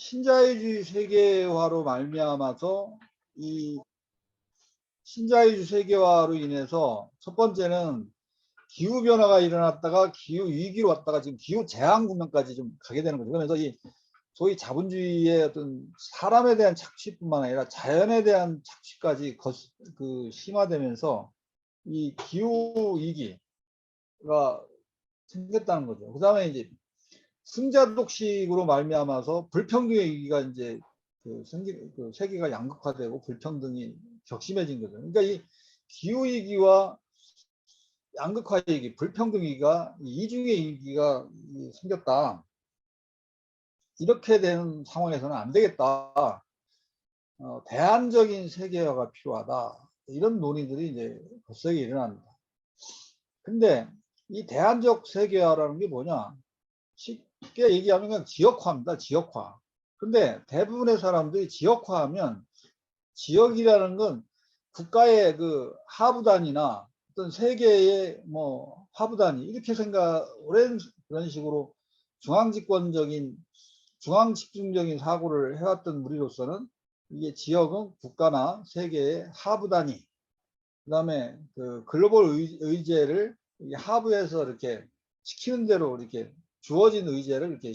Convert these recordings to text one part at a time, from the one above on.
신자유주의 세계화로 말미암아서 이 신자유주의 세계화로 인해서 첫 번째는 기후 변화가 일어났다가 기후 위기로 왔다가 지금 기후 재앙 국면까지 좀 가게 되는 거죠. 그래서 이 소위 자본주의의 어떤 사람에 대한 착취뿐만 아니라 자연에 대한 착취까지 심화되면서 이 기후 위기가 생겼다는 거죠. 그 다음에 이제 승자독식으로 말미암아서 불평등의 위기가 이제 세계가 양극화되고 불평등이 격심해진 거죠. 그러니까 이 기후 위기와 양극화 위기, 불평등 위기가 이중의 위기가 생겼다. 이렇게 되는 상황에서는 안 되겠다. 대안적인 세계화가 필요하다. 이런 논의들이 이제 급속히 일어납니다. 근데 이 대안적 세계화라는 게 뭐냐? 쉽게 얘기하면 그냥 지역화입니다. 지역화. 근데 대부분의 사람들이 지역화하면 지역이라는 건 국가의 그 하부단이나 어떤 세계의 뭐 하부단위 이렇게 오랜 그런 식으로 중앙 집중적인 사고를 해왔던 우리로서는 이게 지역은 국가나 세계의 하부단위, 그다음에 그 글로벌 의제를 하부에서 이렇게 시키는 대로 이렇게 주어진 의제를 이렇게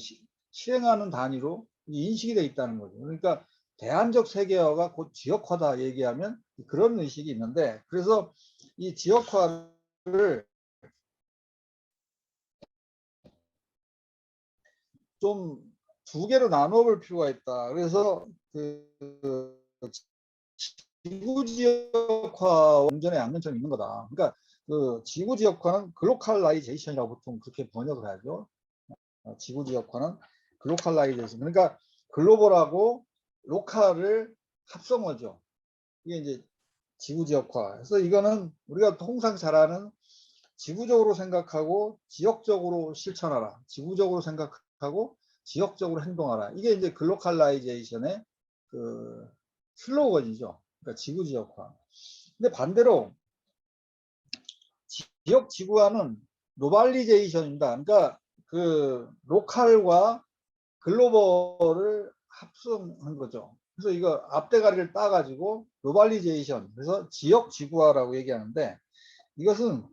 실행하는 단위로 인식이 돼 있다는 거죠. 그러니까 대안적 세계화가 곧 지역화다 얘기하면 그런 의식이 있는데, 그래서 이 지역화를 좀 두 개로 나눠 볼 필요가 있다. 그래서 그 지구 지역화 완전히 양면처럼 있는 거다. 그러니까 그 지구 지역화는 글로컬라이제이션이라고 보통 그렇게 번역을 하죠. 지구 지역화는 글로컬라이제이션. 그러니까 글로벌하고 로컬을 합성어죠. 이게 이제 지구 지역화. 그래서 이거는 우리가 통상 잘 아는 지구적으로 생각하고 지역적으로 실천하라. 지구적으로 생각하고 지역적으로 행동하라. 이게 이제 글로컬라이제이션의 그 슬로건이죠. 그러니까 지구 지역화. 근데 반대로 지역 지구화는 노발리제이션입니다. 그러니까 그 로컬과 글로벌을 합성한 거죠. 그래서 이거 앞대가리를 따가지고 노발리제이션, 그래서 지역 지구화라고 얘기하는데, 이것은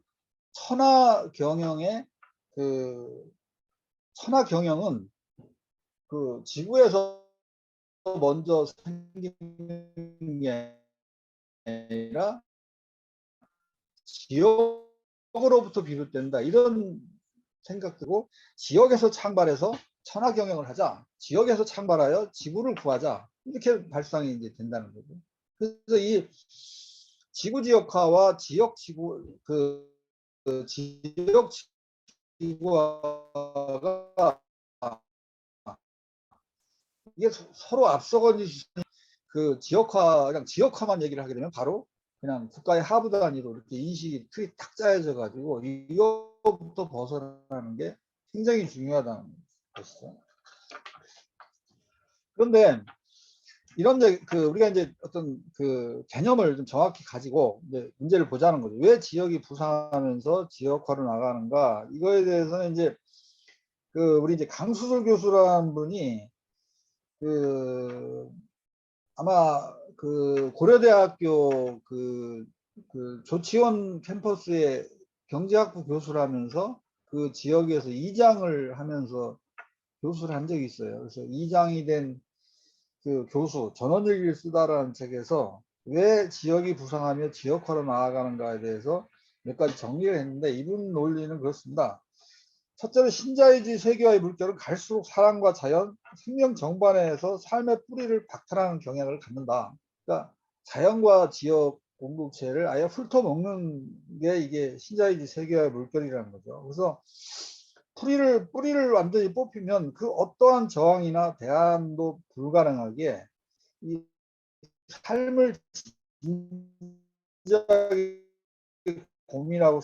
천하 경영의 그 천하 경영은 그 지구에서 먼저 생긴 게 아니라 지역으로부터 비롯된다, 이런 생각들고, 지역에서 창발해서 천하 경영을 하자, 지역에서 창발하여 지구를 구하자, 이렇게 발상이 이제 된다는 거죠. 그래서 이 지구 지역화와 지역 지구화가 이게 서로 앞서거니, 그 지역화, 그냥 지역화만 얘기를 하게 되면 바로 그냥 국가의 하부 단위로 이렇게 인식이 틀이 탁 짜여져 가지고 이거부터 벗어나는 게 굉장히 중요하다는 것이죠. 그런데 이런 우리가 이제 어떤 그 개념을 좀 정확히 가지고 이제 문제를 보자는 거죠. 왜 지역이 부상하면서 지역화로 나가는가? 이거에 대해서는 이제 우리 이제 강수술 교수라는 분이 그 아마 그 고려대학교 조치원 캠퍼스의 경제학부 교수라면서 그 지역에서 이장을 하면서 교수를 한 적이 있어요. 그래서 이장이 된 그 교수 전원일기를 쓰다라는 책에서 왜 지역이 부상하며 지역화로 나아가는가에 대해서 몇 가지 정리를 했는데, 이분 논리는 그렇습니다. 첫째로 신자유주의 세계화의 물결은 갈수록 사람과 자연, 생명 정반에서 삶의 뿌리를 박탈하는 경향을 갖는다. 그러니까 자연과 지역 공동체를 아예 훑어먹는 게 이게 신자유주의 세계화의 물결이라는 거죠. 그래서 뿌리를 완전히 뽑히면 그 어떠한 저항이나 대안도 불가능하게 이 삶을 진지하게 고민하고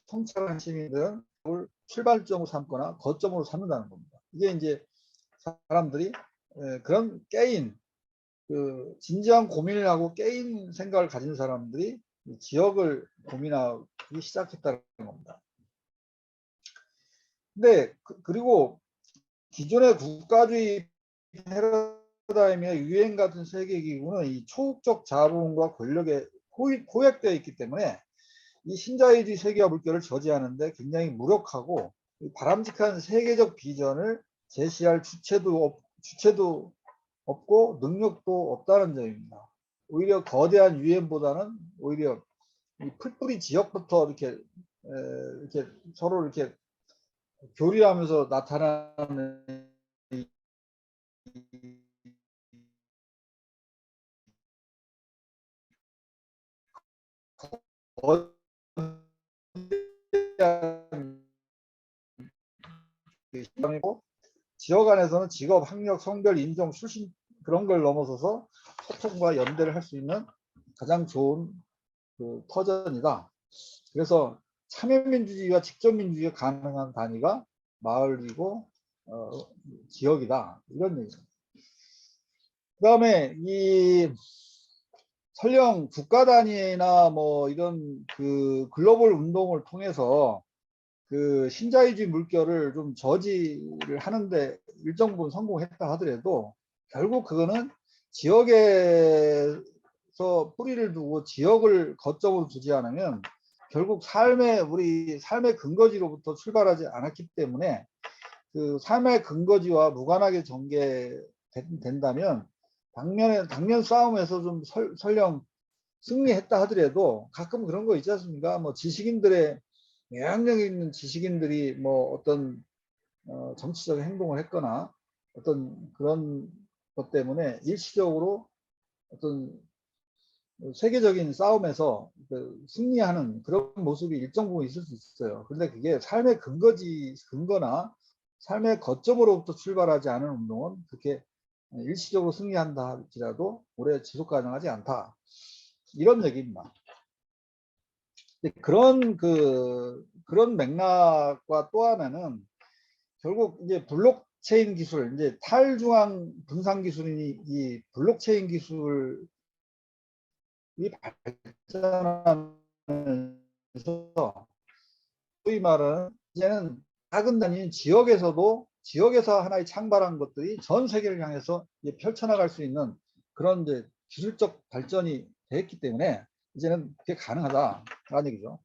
성찰한 시민들은 그걸 출발점으로 삼거나 거점으로 삼는다는 겁니다. 이게 이제 사람들이 그런 진지한 고민을 하고 깨인 생각을 가진 사람들이 지역을 고민하기 시작했다는 겁니다. 근데 그리고 기존의 국가주의 패러다임의 유엔 같은 세계기구는 이 초국적 자본과 권력에 포획되어 있기 때문에 이 신자유주의 세계화 물결을 저지하는데 굉장히 무력하고 바람직한 세계적 비전을 제시할 주체도 없고 능력도 없다는 점입니다. 오히려 거대한 유엔보다는 오히려 이 풀뿌리 지역부터 이렇게 서로 이렇게 교류하면서 나타나는 이고 지역 안에서는 직업, 학력, 성별, 인종, 출신 그런 걸 넘어서서 소통과 연대를 할 수 있는 가장 좋은 그 터전이다. 그래서 참여민주주의와 직접민주주의가 가능한 단위가 마을이고 지역이다. 이런 얘기입니다. 그 다음에 이 설령 국가 단위나 뭐 이런 그 글로벌 운동을 통해서 그 신자유주의 물결을 좀 저지를 하는데 일정 부분 성공했다 하더라도 결국 그거는 지역에서 뿌리를 두고 지역을 거점으로 두지 않으면 결국 우리 삶의 근거지로부터 출발하지 않았기 때문에 그 삶의 근거지와 무관하게 전개된다면 당면 싸움에서 좀 설령 승리했다 하더라도 가끔 그런 거 있지 않습니까? 뭐 지식인들의 영향력 있는 지식인들이 뭐 어떤 정치적 행동을 했거나 어떤 그런 것 때문에 일시적으로 어떤 세계적인 싸움에서 그 승리하는 그런 모습이 일정 부분 있을 수 있어요. 그런데 그게 삶의 근거나 삶의 거점으로부터 출발하지 않은 운동은 그렇게 일시적으로 승리한다 할지라도 오래 지속 가능하지 않다. 이런 얘기입니다. 그런 맥락과 또 하나는 결국 이제 블록체인 기술, 이제 탈중앙 분산 기술이 이 블록체인 기술이 발전하면서 소위 말하는 이제는 작은 단위인 지역에서 하나의 창발한 것들이 전 세계를 향해서 펼쳐나갈 수 있는 그런 이제 기술적 발전이 됐기 때문에 이제는 그게 가능하다라는 얘기죠.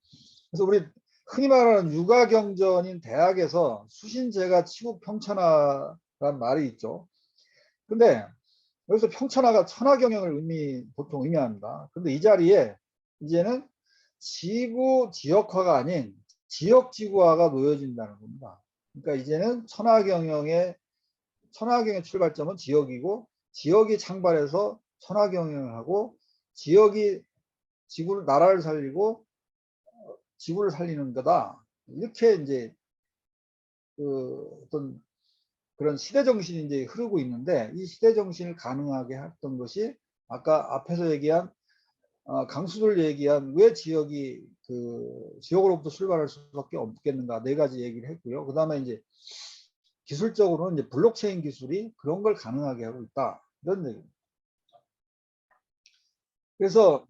그래서 우리 흔히 말하는 육아경전인 대학에서 수신제가 치국 평천하라는 말이 있죠. 근데 여기서 평천하가 천하경영을 보통 의미합니다. 근데 이 자리에 이제는 지구 지역화가 아닌 지역 지구화가 놓여진다는 겁니다. 그러니까 이제는 천하경영의 출발점은 지역이고 지역이 창발해서 천하경영을 하고 지역이 나라를 살리고 지구를 살리는 거다. 이렇게 이제 어떤 그런 시대 정신이 이제 흐르고 있는데 이 시대 정신을 가능하게 했던 것이 아까 앞에서 얘기한 강수들 얘기한 왜 지역이 지역으로부터 출발할 수밖에 없겠는가 네 가지 얘기를 했고요. 그 다음에 이제 기술적으로는 이제 블록체인 기술이 그런 걸 가능하게 하고 있다. 이런 얘기입니다. 그래서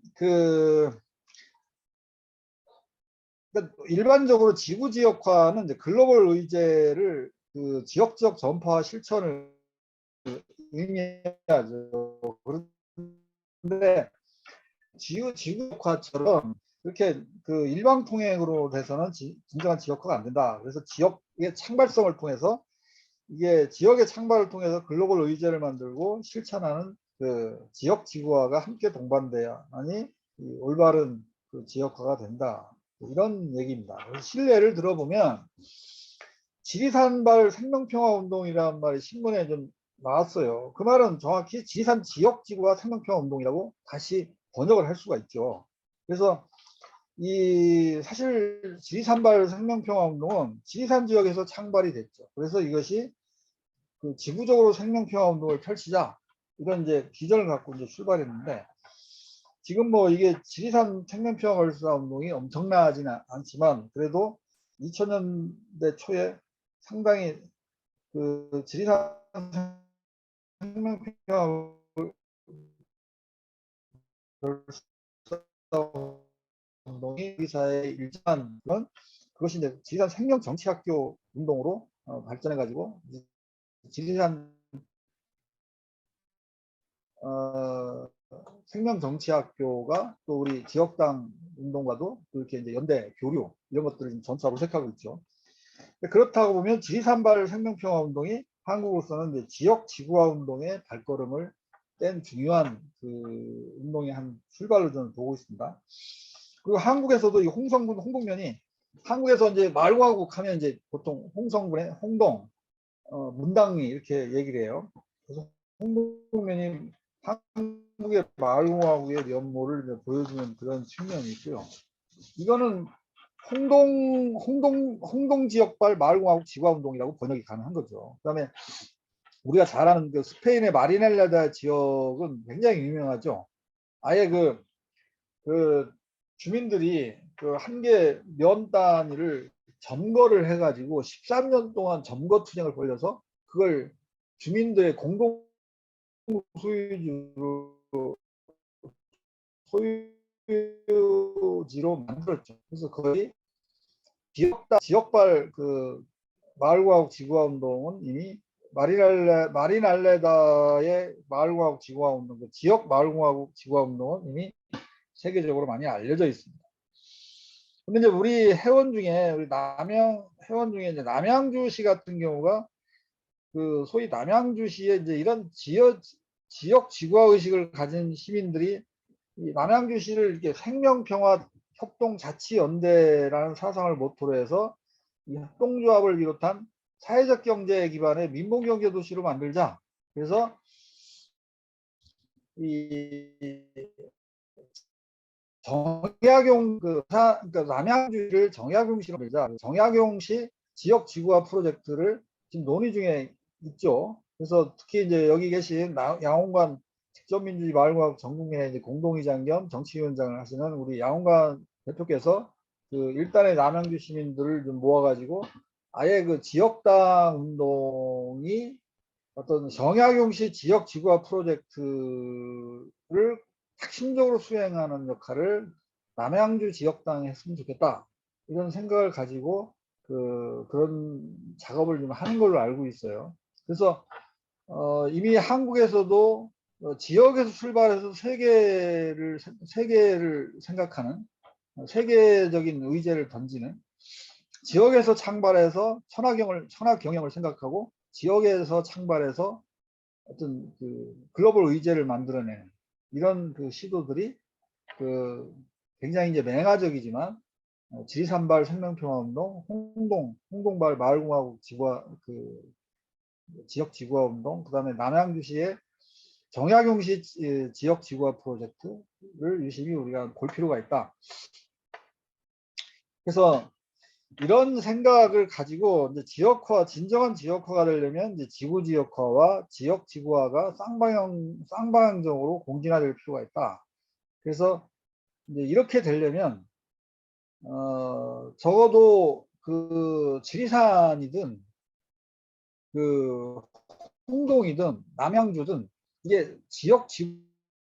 그러니까 일반적으로 지구 지역화는 이제 글로벌 의제를 지역적 전파 실천을 의미하죠. 그런데 지구화처럼 이렇게 일방통행으로 돼서는 진정한 지역화가 안 된다. 그래서 지역의 창발성을 통해서 이게 지역의 창발을 통해서 글로벌 의제를 만들고 실천하는 지역 지구화가 함께 동반돼야만이 올바른 지역화가 된다. 이런 얘기입니다. 실례를 들어보면 지리산발 생명평화운동이라는 말이 신문에 좀 나왔어요. 그 말은 정확히 지리산 지역지구화 생명평화운동이라고 다시 번역을 할 수가 있죠. 그래서 사실 지리산발 생명평화운동은 지리산 지역에서 창발이 됐죠. 그래서 이것이 지구적으로 생명평화운동을 펼치자 이런 이제 비전을 갖고 이제 출발했는데 지금 뭐 이게 지리산 생명평화운동이 엄청나지는 않지만 그래도 2000년대 초에 상당히 지리산 생명평화 운동이 우리 사회의 일정한 그것이 이제 지리산 생명정치학교 운동으로 발전해 가지고 지리산 생명정치학교가 또 우리 지역당 운동과도 이렇게 이제 연대 교류 이런 것들을 지금 점차 모색하고 있죠. 그렇다고 보면 지리산발 생명평화 운동이 한국으로서는 이제 지역 지구화 운동의 발걸음을 뗀 중요한 그 운동의 한 출발로 저는 보고 있습니다. 그리고 한국에서도 이 홍성군 홍동면이 한국에서 이제 마을공화국 하면 이제 보통 홍성군의 홍동, 문당리 이렇게 얘기를 해요. 그래서 홍동면이 한국의 마을공화국의 면모를 보여주는 그런 측면이 있고요. 이거는 홍동 지역발 마을공화국 지구화운동이라고 번역이 가능한 거죠. 그다음에 우리가 잘 아는 그 스페인의 마리넬라다 지역은 굉장히 유명하죠. 아예 그 주민들이 그 한 개 면 단위를 점거를 해가지고 13년 동안 점거 투쟁을 벌여서 그걸 주민들의 공동 소유지로 만들었죠. 그래서 거의 지역발 그 마을과학 지구화 운동은 이미 마리날레다의 마을과학 지구화 운동, 그 지역 마을공화국 지구화 운동은 이미 세계적으로 많이 알려져 있습니다. 근데 이제 우리 회원 중에 이제 남양주시 같은 경우가 그 소위 남양주시에 이제 이런 지역 지구화 의식을 가진 시민들이 이 남양주시를 이렇게 생명평화 협동자치연대라는 사상을 모토로 해서 이 협동조합을 비롯한 사회적 경제 기반의 민봉경제 도시로 만들자. 그래서 이 정약용 그러니까 남양주를 정약용시로 만들자. 정약용시 지역 지구화 프로젝트를 지금 논의 중에 있죠. 그래서 특히 이제 여기 계신 양홍관 직접민주주의 마을공화국 전국민회 이제 공동의장 겸 정치위원장을 하시는 우리 양홍관 대표께서 그 일단의 남양주 시민들을 좀 모아가지고 아예 그 지역당 운동이 어떤 정약용시 지역 지구화 프로젝트를 핵심적으로 수행하는 역할을 남양주 지역당에 했으면 좋겠다. 이런 생각을 가지고 그런 작업을 좀 하는 걸로 알고 있어요. 그래서 이미 한국에서도 지역에서 출발해서 세계를 생각하는 세계적인 의제를 던지는 지역에서 창발해서 천하경영을 생각하고 지역에서 창발해서 어떤 그 글로벌 의제를 만들어내는 이런 그 시도들이 그 굉장히 이제 맹아적이지만 지리산발 생명평화운동, 홍동발 마을공화국 지구화 그 지역 지구화 운동, 그다음에 남양주시의 정약용시 지역 지구화 프로젝트를 유심히 우리가 볼 필요가 있다. 그래서 이런 생각을 가지고 이제 진정한 지역화가 되려면 이제 지구 지역화와 지역 지구화가 쌍방향적으로 공진화될 필요가 있다. 그래서 이제 이렇게 되려면 적어도 그 지리산이든 그 홍동이든 남양주든 이게 지역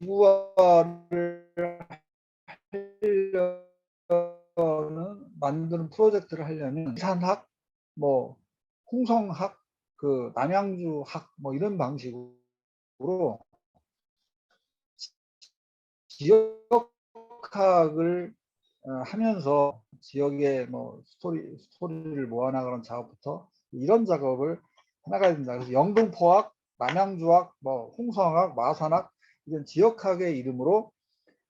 지구화를 만드는 프로젝트를 하려면 산학, 뭐 홍성학, 그 남양주학 뭐 이런 방식으로 지역학을 하면서 지역의 뭐 스토리를 모아나가는 작업부터 이런 작업을 해나가야 된다. 그래서 영등포학, 남양주학, 뭐 홍성학, 마산학 이런 지역학의 이름으로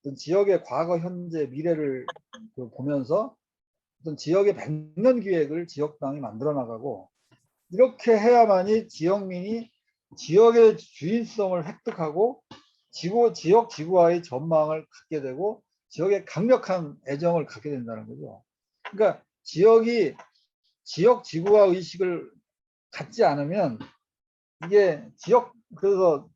어떤 지역의 과거, 현재, 미래를 보면서 어떤 지역의 100년 기획을 지역당이 만들어 나가고 이렇게 해야만이 지역민이 지역의 주인성을 획득하고 지역 지구화의 전망을 갖게 되고 지역에 강력한 애정을 갖게 된다는 거죠. 그러니까 지역이 지역 지구화 의식을 갖지 않으면 이게 그래서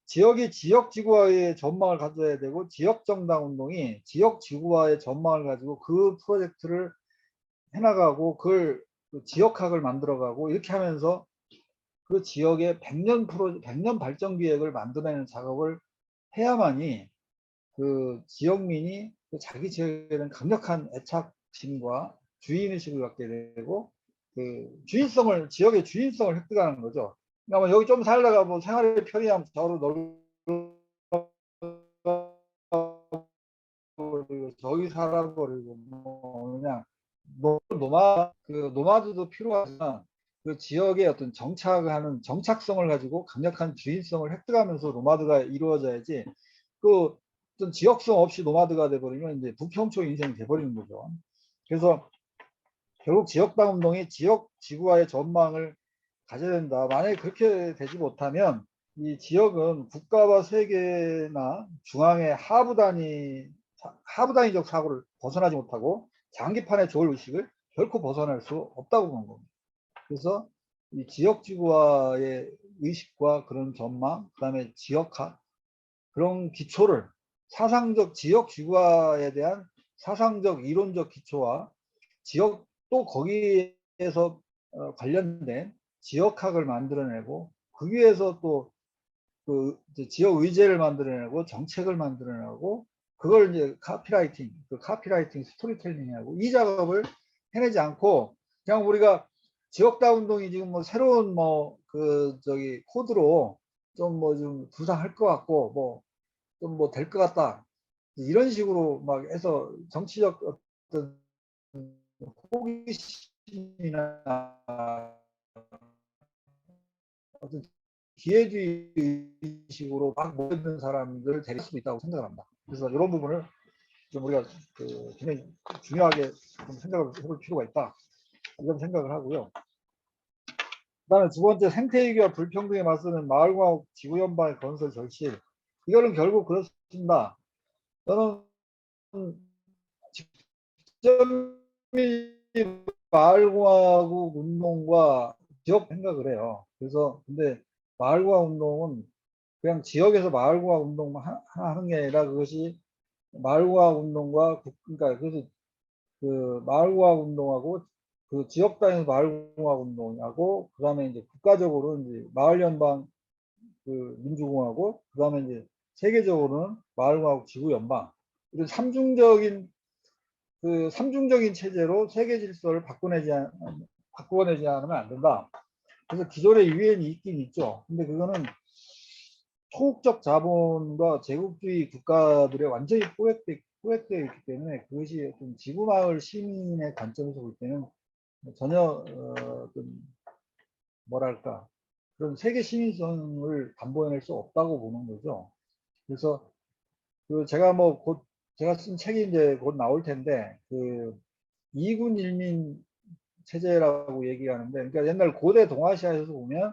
지역이 지역 지구화의 전망을 가져야 되고 지역 정당 운동이 지역 지구화의 전망을 가지고 그 프로젝트를 해나가고 그걸 지역학을 만들어가고 이렇게 하면서 그 지역의 100년 발전 기획을 만들어내는 작업을 해야만이 그 지역민이 자기 지역에 대한 강력한 애착심과 주인의식을 갖게 되고 그 지역의 주인성을 획득하는 거죠. 그러니까 여기 좀 살다가 뭐 생활의 편의함 저로 저기 살아버리고 뭐 그냥 노마드도 필요하지만 그 지역의 어떤 정착하는 정착성을 가지고 강력한 주인성을 획득하면서 노마드가 이루어져야지 그 어떤 지역성 없이 노마드가 돼버리면 이제 북형초 인생이 돼버리는 거죠. 그래서 결국 지역당 운동이 지역 지구와의 전망을 가져야 된다. 만약에 그렇게 되지 못하면 이 지역은 국가와 세계나 중앙의 하부단위적 사고를 벗어나지 못하고 장기판의 조을 의식을 결코 벗어날 수 없다고 보는 겁니다. 그래서 이 지역 지구와의 의식과 그런 전망, 그 다음에 지역화, 그런 기초를 사상적 지역 지구화에 대한 사상적 이론적 기초와 지역 또 거기에서 관련된 지역학을 만들어내고 그 위에서 또 그 지역 의제를 만들어내고 정책을 만들어내고 그걸 이제 카피라이팅, 스토리텔링하고 이 작업을 해내지 않고 그냥 우리가 지역다 운동이 지금 뭐 새로운 뭐 그 저기 코드로 좀 뭐 좀 구상할 것 같고 뭐 좀 뭐 될 것 같다 이런 식으로 막 해서 정치적 어떤 호기심이나 어떤 기회주의 의식으로 막 모여있는 사람들을 데릴 수도 있다고 생각합니다. 그래서 이런 부분을 좀 우리가 굉장히 중요하게 좀 생각을 해볼 필요가 있다. 이런 생각을 하고요. 그다음에 두 번째 생태위기와 불평등에 맞서는 마을공화국 지구연방의 건설 절실. 이거는 결국 그렇습니다. 저는 직접이 마을공화국 운동과 지역 생각을 해요. 그래서 근데 마을공화국 운동은 그냥 지역에서 마을공화국 운동만 하는 게 아니라 그것이 마을공화국 운동과 그러니까 그래서 그 마을공화국 운동하고 그 지역 단위에서 마을공화국 운동하고 그다음에 이제 국가적으로 이제 마을연방 그 민주공화국 그다음에 이제 세계적으로는 마을공화국 지구연방 이런 삼중적인 체제로 세계 질서를 바꿔내지 않으면 안 된다. 그래서 기존의 유엔이 있긴 있죠. 근데 그거는 초국적 자본과 제국주의 국가들의 완전히 포획되어 있기 때문에 그것이 좀 지구마을 시민의 관점에서 볼 때는 전혀 뭐랄까 그런 세계 시민성을 담보해낼 수 없다고 보는 거죠. 그래서 그 제가 쓴 책이 이제 곧 나올 텐데 그 이군 일민 체제라고 얘기하는데 그러니까 옛날 고대 동아시아에서 보면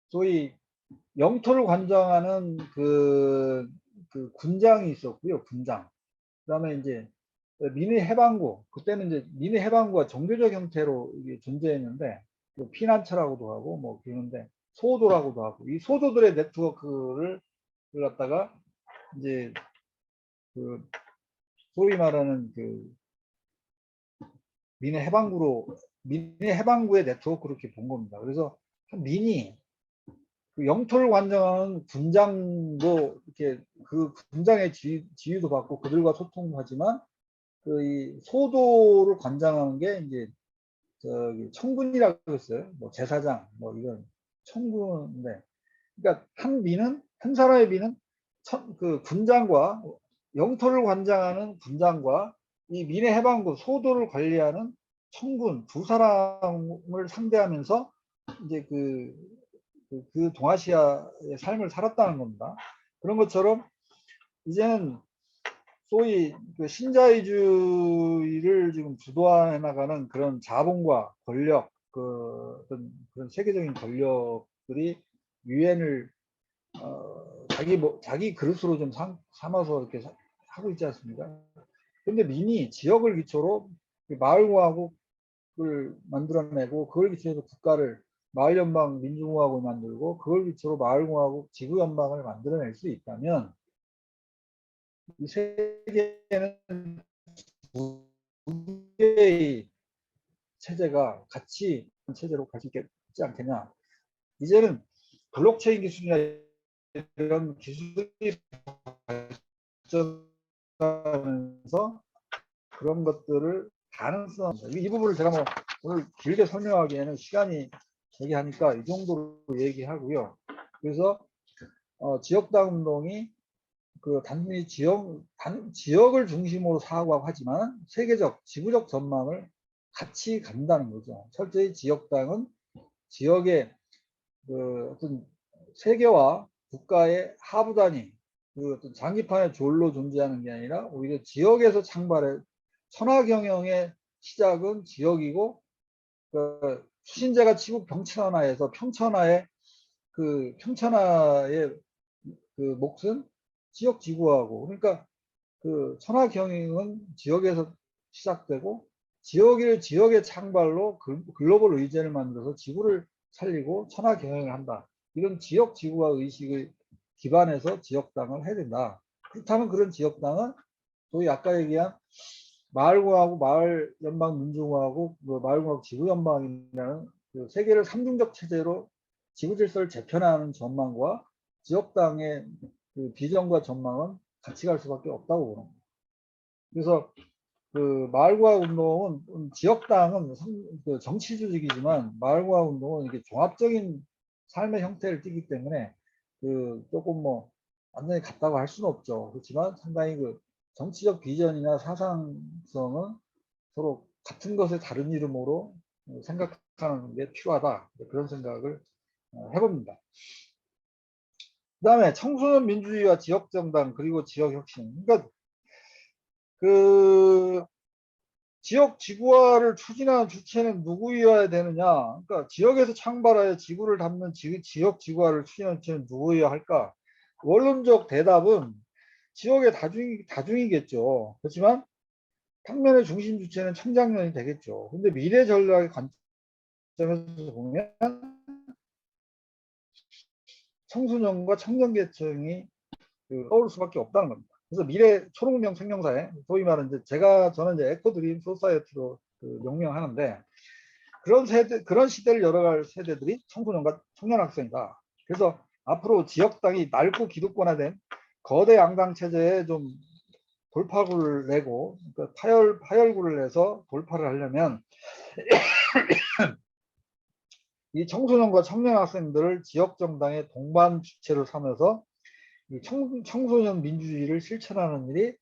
소위 영토를 관장하는 그 군장이 있었고요. 군장. 그다음에 이제 민의 해방구. 그때는 이제 민의 해방구가 종교적 형태로 이게 존재했는데 피난처라고도 하고 뭐 그러는데 소도라고도 하고 이 소도들의 네트워크를 갖다가 이제 그 소위 말하는 그 민의 해방구의 네트워크로 이렇게 본 겁니다. 그래서 민이 그 영토를 관장하는 군장도 이렇게 그 군장의 지휘도 받고 그들과 소통하지만 그 이 소도를 관장하는 게 이제 저기 청군이라고 했어요. 뭐 제사장 뭐 이런 청군인데 그러니까 한 사람의 민은 그 군장과 영토를 관장하는 군장과 이 민의 해방구 소도를 관리하는 청군 두 사람을 상대하면서 이제 그 동아시아의 삶을 살았다는 겁니다. 그런 것처럼 이제는 소위 그 신자유주의를 지금 주도해 나가는 그런 자본과 권력, 어떤 그런 세계적인 권력들이 유엔을 자기 그릇으로 좀 삼아서 이렇게 하고 있지 않습니까? 근데 민이 지역을 기초로 마을공화국을 만들어내고 그걸 기초로 국가를 마을연방 민주공화국을 만들고 그걸 기초로 마을공화국 지구연방을 만들어낼 수 있다면 이 세계는 두 개의 체제가 같이 체제로 갈 수 있지 않겠냐. 이제는 블록체인 기술이나 이런 기술이 발전하면서 그런 것들을 가능성 이 부분을 제가 뭐 오늘 길게 설명하기에는 시간이 얘기하니까 이 정도로 얘기하고요. 그래서 지역당 운동이 그 단순히 지역을 중심으로 사고하고 하지만 세계적, 지구적 전망을 같이 간다는 거죠. 철저히 지역당은 지역의 그 어떤 세계와 국가의 하부 단위, 그 어떤 장기판의 졸로 존재하는 게 아니라 오히려 지역에서 창발해 천하 경영의 시작은 지역이고 그 수신제가 치국 평천하에서 평천하의 그 몫은 지역 지구하고 그러니까 그 천하 경영은 지역에서 시작되고 지역의 창발로 글로벌 의제를 만들어서 지구를 살리고 천하 경영을 한다. 이런 지역 지구화 의식을 기반해서 지역당을 해야 된다. 그렇다면 그런 지역당은 소위 아까 얘기한 마을공화국, 마을연방 민주공화국, 마을공화국 지구연방이라는 그 세계를 삼중적 체제로 지구 질서를 재편하는 전망과 지역당의 그 비전과 전망은 같이 갈 수밖에 없다고 보는 거예요. 그래서 그 마을공화 운동은 지역당은 그 정치 조직이지만 마을공화 운동은 이게 종합적인 삶의 형태를 띠기 때문에 그 조금 뭐 완전히 같다고 할 수는 없죠. 그렇지만 상당히 그 정치적 비전이나 사상성은 서로 같은 것의 다른 이름으로 생각하는 게 필요하다. 그런 생각을 해봅니다. 그 다음에 청소년 민주주의와 지역정당 그리고 지역혁신. 그러니까 그 지역 지구화를 추진하는 주체는 누구여야 되느냐? 그러니까 지역에서 창발하여 지구를 담는 지역 지구화를 추진하는 주체는 누구여야 할까? 원론적 대답은 지역의 다중이겠죠. 그렇지만 평면의 중심 주체는 청장년이 되겠죠. 근데 미래 전략의 관점에서 보면 청소년과 청년계층이 떠올 수밖에 없다는 겁니다. 그래서 미래 초록운명 생명사회, 소위 말하는 저는 이제 에코드림 소사이어티로 명명하는데 그런 시대를 열어갈 세대들이 청소년과 청년 학생이다. 그래서 앞으로 지역당이 낡고 기득권화된 거대 양당 체제에 좀 돌파구를 내고 그러니까 파열구를 내서 돌파를 하려면 이 청소년과 청년 학생들을 지역 정당의 동반 주체로 삼아서 이 청소년 민주주의를 실천하는 일이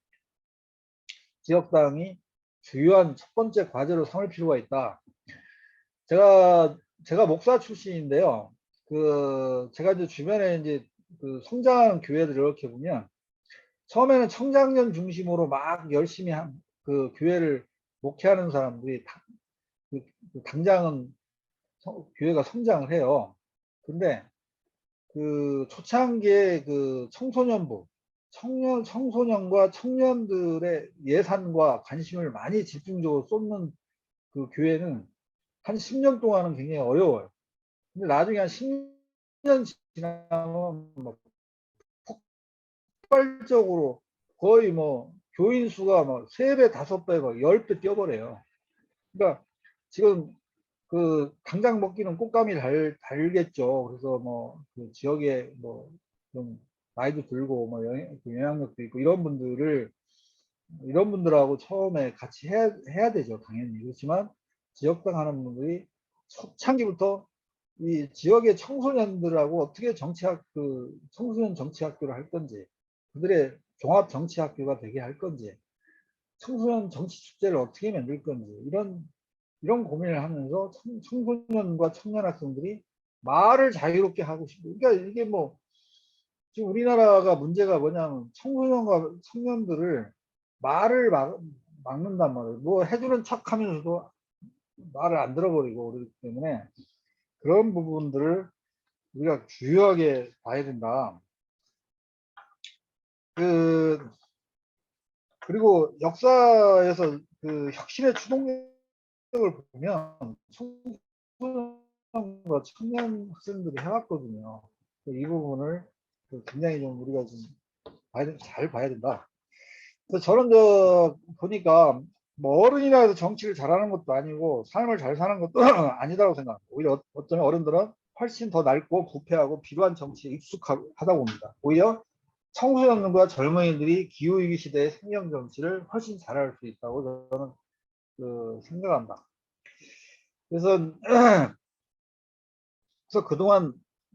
지역당이 주요한 첫 번째 과제로 삼을 필요가 있다. 제가 목사 출신인데요. 제가 이제 주변에 이제 그 성장하는 교회들 이렇게 보면 처음에는 청장년 중심으로 막 열심히 그 교회를 목회하는 사람들이 당장은 교회가 성장을 해요. 근데 그 초창기에 그 청소년과 청년들의 예산과 관심을 많이 집중적으로 쏟는 그 교회는 한 10년 동안은 굉장히 어려워요. 근데 나중에 한 10년 지나면 뭐 폭발적으로 거의 뭐 교인 수가 뭐 3배, 5배, 10배 뛰어버려요. 그러니까 지금 그 당장 먹기는 꽃감이 달겠죠. 그래서 뭐그 지역에 뭐 좀 나이도 들고 뭐 영향력도 있고 이런 분들하고 처음에 같이 해야 되죠. 당연히. 그렇지만 지역당 하는 분들이 초창기부터 이 지역의 청소년들하고 어떻게 청소년 정치학교를 할 건지 그들의 종합 정치학교가 되게 할 건지 청소년 정치 축제를 어떻게 만들 건지 이런 고민을 하면서 청소년과 청년 학생들이 말을 자유롭게 하고 싶고 그러니까 이게 뭐 지금 우리나라가 문제가 뭐냐면 청소년과 청년들을 말을 막는단 말이에요. 뭐 해주는 척 하면서도 말을 안 들어버리고 그렇기 때문에 그런 부분들을 우리가 주요하게 봐야 된다. 그리고 역사에서 그 혁신의 추동력을 보면 청소년과 청년 학생들이 해왔거든요. 이 부분을 굉장히 좀 우리가 좀 잘 봐야 된다. 그래서 저는 보니까 뭐 어른이라 해서 정치를 잘하는 것도 아니고 삶을 잘 사는 것도 아니다고 생각합니다. 오히려 어쩌면 어른들은 훨씬 더 넓고 부패하고 필요한 정치에 익숙하다고 봅니다. 오히려 청소년과 젊은이들이 기후위기 시대의 생명 정치를 훨씬 잘할 수 있다고 저는 생각합니다. 그래서 그동안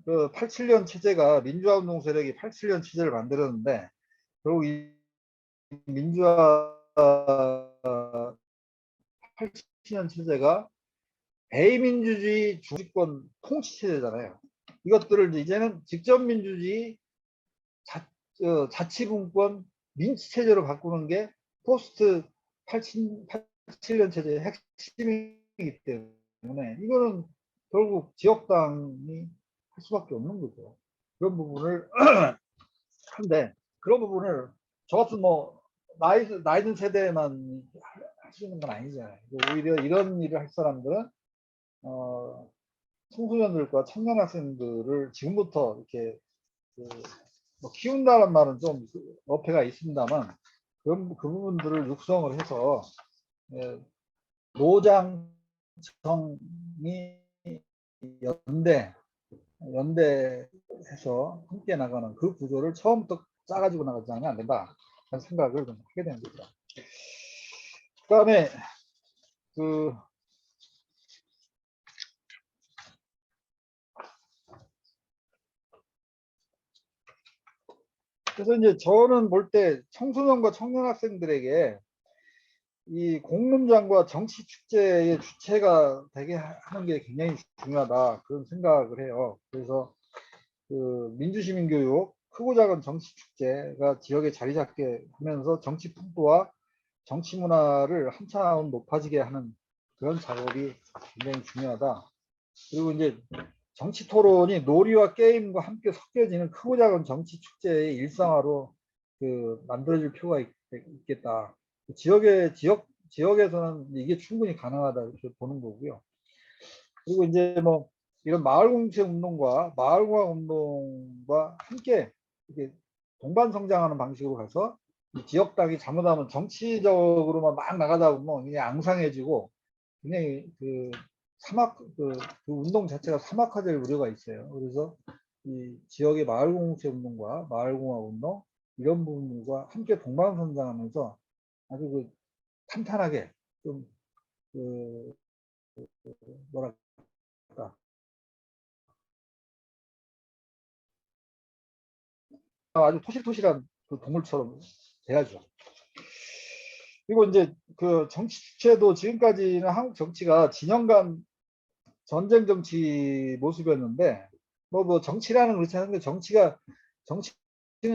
그 87년 체제가 민주화 운동 세력이 87년 체제를 만들었는데 결국 이 민주화 87년 체제가 대의민주주의 주권 통치 체제잖아요. 이것들을 이제는 직접민주주의 자치분권 민치 체제로 바꾸는 게 포스트 87년 체제의 핵심이기 때문에 이거는 결국 지역당이 할 수밖에 없는 거죠. 그런 부분을 한데 그런 부분을 저 같은 뭐 나이 든 세대만 할 수 있는 건 아니잖아요. 오히려 이런 일을 할 사람들은 청소년들과 청년 학생들을 지금부터 이렇게 뭐 키운다는 말은 좀 어폐가 있습니다만 그 부분들을 육성을 해서 노장 청이 연대해서 함께 나가는 그 구조를 처음부터 짜가지고 나가지 않으면 안 된다 하는 생각을 좀 하게 되는 거죠. 그 다음에 그래서 이제 저는 볼 때 청소년과 청년 학생들에게 이 공론장과 정치 축제의 주체가 되게 하는 게 굉장히 중요하다 그런 생각을 해요. 그래서 그 민주시민교육 크고 작은 정치 축제가 지역에 자리 잡게 하면서 정치 풍토와 정치 문화를 한 차원 높아지게 하는 그런 작업이 굉장히 중요하다. 그리고 이제 정치 토론이 놀이와 게임과 함께 섞여지는 크고 작은 정치 축제의 일상화로 만들어질 필요가 있겠다. 지역에서는 이게 충분히 가능하다 이렇게 보는 거고요. 그리고 이제 뭐 이런 마을 공동체 운동과 마을공학 운동과 함께 이렇게 동반 성장하는 방식으로 가서 이 지역당이 잘못하면 정치적으로만 막 나가다 보면 그냥 앙상해지고 굉장히 그 운동 자체가 사막화될 우려가 있어요. 그래서 이 지역의 마을 공동체 운동과 마을공학 운동 이런 부분과 함께 동반 성장하면서 아주 탄탄하게 좀 뭐랄까 아주 토실토실한 동물처럼 돼야죠. 그리고 이제 정치 주체도 지금까지는 한국 정치가 진영 간 전쟁 정치 모습이었는데 뭐 정치라는 그렇지 않은데 정치는